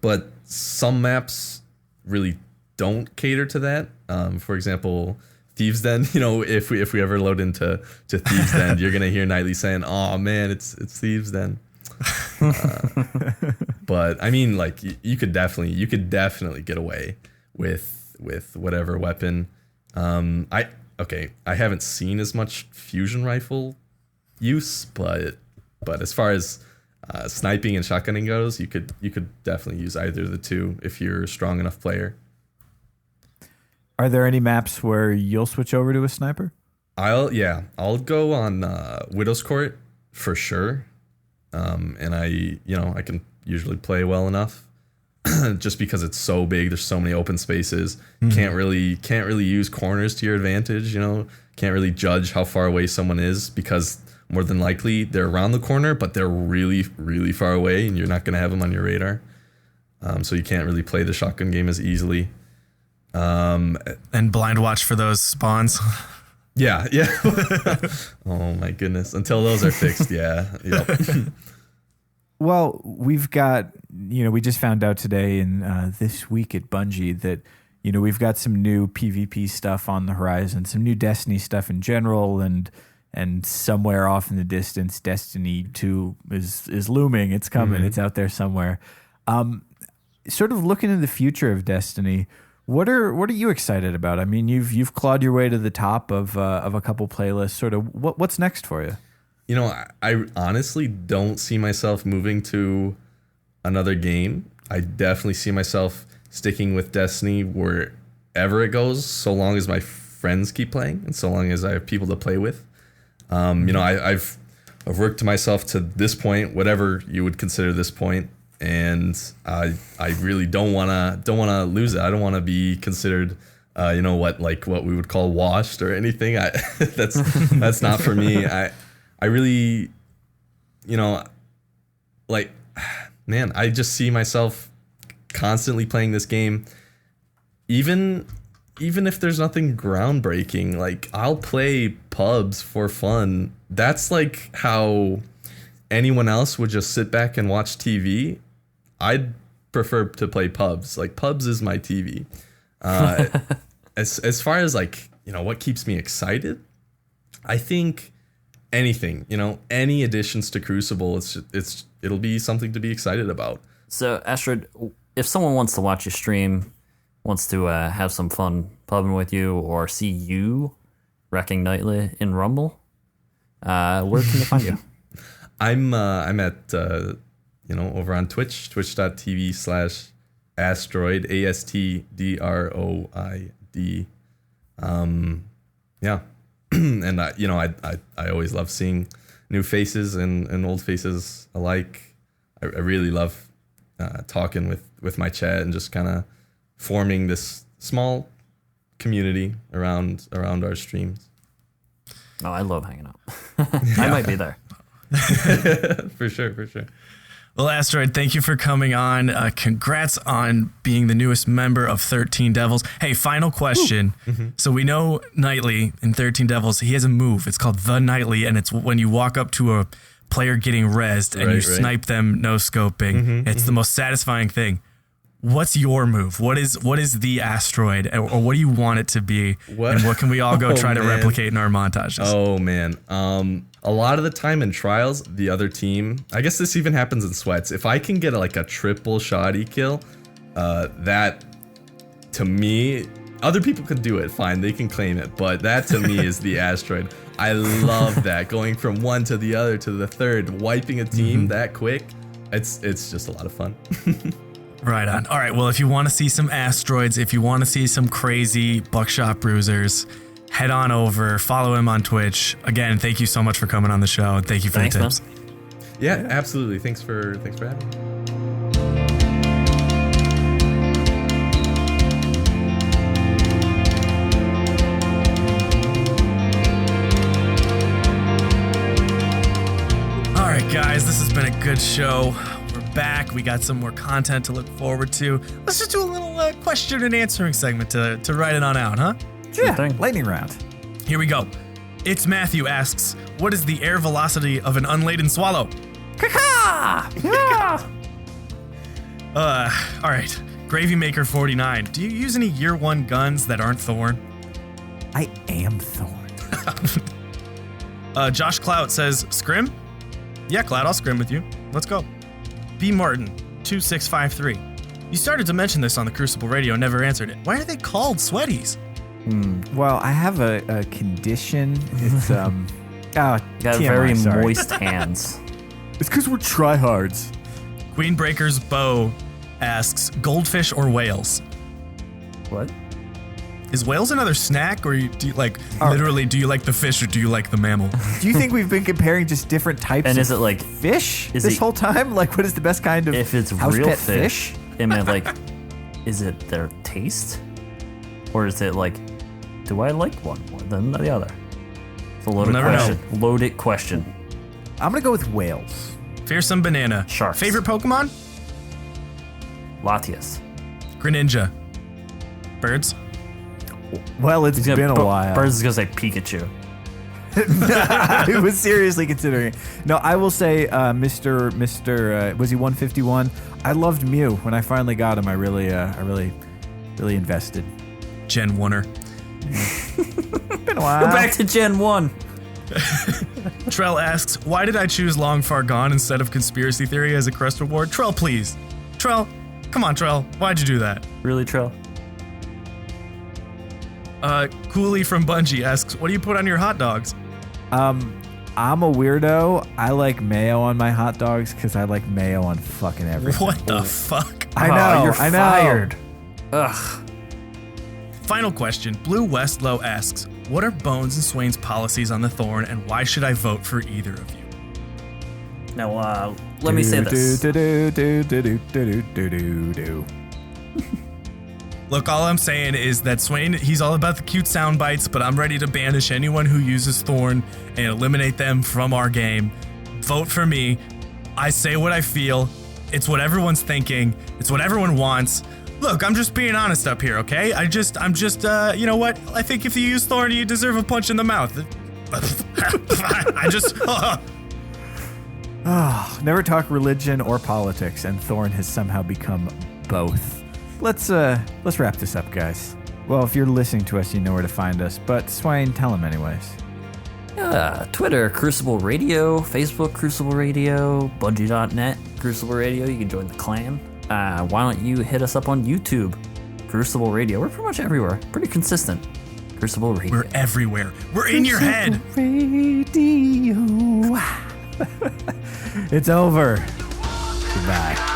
but some maps really don't cater to that. For example, Thieves Den. If we ever load into Thieves Den, you're gonna hear Nightly saying, "Oh man, it's Thieves Den." But I mean, like, you could definitely get away with whatever weapon. I haven't seen as much fusion rifle use, but as far as sniping and shotgunning goes, you could definitely use either of the two if you're a strong enough player. Are there any maps where you'll switch over to a sniper? I'll go on Widow's Court for sure. And I can usually play well enough just because it's so big. There's so many open spaces. Can't really use corners to your advantage. Can't really judge how far away someone is because more than likely they're around the corner, but they're really, really far away and you're not going to have them on your radar. So you can't really play the shotgun game as easily. And blind watch for those spawns. Yeah. Oh my goodness. Until those are fixed. Yeah. Yep. Well, we've got, we just found out today in this week at Bungie that, we've got some new PvP stuff on the horizon, some new Destiny stuff in general, and somewhere off in the distance, Destiny 2 is looming. It's coming. It's out there somewhere. Sort of looking in the future of Destiny, what are you excited about? I mean, you've clawed your way to the top of a couple playlists. Sort of what's next for you? I honestly don't see myself moving to another game. I definitely see myself sticking with Destiny wherever it goes, so long as my friends keep playing and so long as I have people to play with. I've worked myself to this point, whatever you would consider this point. And I really don't wanna lose it. I don't wanna be considered, what we would call washed or anything. That's not for me. I really, I just see myself constantly playing this game, even if there's nothing groundbreaking. Like, I'll play pubs for fun. That's like how anyone else would just sit back and watch TV. I'd prefer to play pubs. Like, pubs is my TV. As far as what keeps me excited, I think anything, any additions to Crucible, it'll be something to be excited about. So, AstDroid, if someone wants to watch you stream, wants to have some fun pubbing with you, or see you wrecking Nightly in Rumble, where can they find you? I'm at over on Twitch, twitch.tv/AstDroid, AstDroid. Yeah. And I always love seeing new faces and old faces alike. I really love talking with my chat and just kind of forming this small community around our streams. Oh, I love hanging out. I might be there. For sure. Well, AstDroid, thank you for coming on. Congrats on being the newest member of 13 Devils. Hey, final question. So we know Nightly in 13 Devils, he has a move. It's called the Nightly, and it's when you walk up to a player getting rezzed and you snipe them no scoping. It's the most satisfying thing. What's your move? What is the AstDroid, or what do you want it to be? And what can we all go try to replicate in our montages? Oh man. A lot of the time in trials, the other team, I guess this even happens in sweats, if I can get a triple shoddy kill, that to me, other people could do it, fine, they can claim it, but that to me is the AstDroid. I love that, going from one to the other to the third, wiping a team that quick. It's just a lot of fun. Right on. All right. Well, if you want to see some AstDroids, if you want to see some crazy buckshot bruisers, head on over, follow him on Twitch. Again, thank you so much for coming on the show. And thank you for the tips. Man. Yeah, absolutely. Thanks for having me. All right, guys, this has been a good show. We're back. We got some more content to look forward to. Let's just do a little question and answering segment to write it on out, huh? Yeah, thing. lightning round. Here we go. It's Matthew asks, what is the air velocity of an unladen swallow? Yeah. All right. Gravy Maker 49. Do you use any year one guns that aren't Thorn? I am Thorn. Josh Clout says, Scrim? Yeah, Clout, I'll scrim with you. Let's go. B. Martin, 2653. You started to mention this on the Crucible radio and never answered it. Why are they called sweaties? Well, I have a condition. It's You got TMI, very sorry. moist hands. It's because we're tryhards. Queenbreaker's Bow asks, goldfish or whales? What? Is whales another snack, or do you like literally? Do you like the fish or do you like the mammal? Do you think we've been comparing just different types And of is it like, fish is this it- whole time? Like, what is the best kind of if it's house real pet fish, am I like, is it their taste? Or is it like, do I like one more than the other? It's a loaded We'll never question. Loaded question. I'm gonna go with whales. Fearsome Banana. Sharks. Favorite Pokemon? Latias. Greninja. Birds? Well, it's been a while. Birds is gonna say Pikachu. I was seriously considering it. No, I will say, Mr. Was he 151? I loved Mew. When I finally got him, I really invested. Gen 1er. Been a while. Go back to Gen 1. Trell asks, why did I choose Long Far Gone instead of Conspiracy Theory as a crest reward? Trell, please. Trell, come on, Trell. Why'd you do that? Really, Trell? Cooley from Bungie asks, what do you put on your hot dogs? I'm a weirdo. I like mayo on my hot dogs because I like mayo on fucking everything. What the fuck? I know. You're I know. fired. Ugh. Final question. Blue Westlow asks, what are Bones and Swain's policies on the Thorn, and why should I vote for either of you? Now, let me say this. Look, all I'm saying is that Swain, he's all about the cute sound bites, but I'm ready to banish anyone who uses Thorn and eliminate them from our game. Vote for me. I say what I feel. It's what everyone's thinking. It's what everyone wants. Look, I'm just being honest up here, okay? I'm just, you know what? I think if you use Thorn, you deserve a punch in the mouth. I just... Never talk religion or politics, and Thorn has somehow become both. Let's wrap this up, guys. Well, if you're listening to us, you know where to find us. But Swain, tell them anyways. Twitter, Crucible Radio. Facebook, Crucible Radio. Bungie.net, Crucible Radio. You can join the clan. Why don't you hit us up on YouTube, Crucible Radio. We're pretty much everywhere. Pretty consistent. Crucible Radio. We're everywhere. We're in your head. Radio. It's over. Goodbye.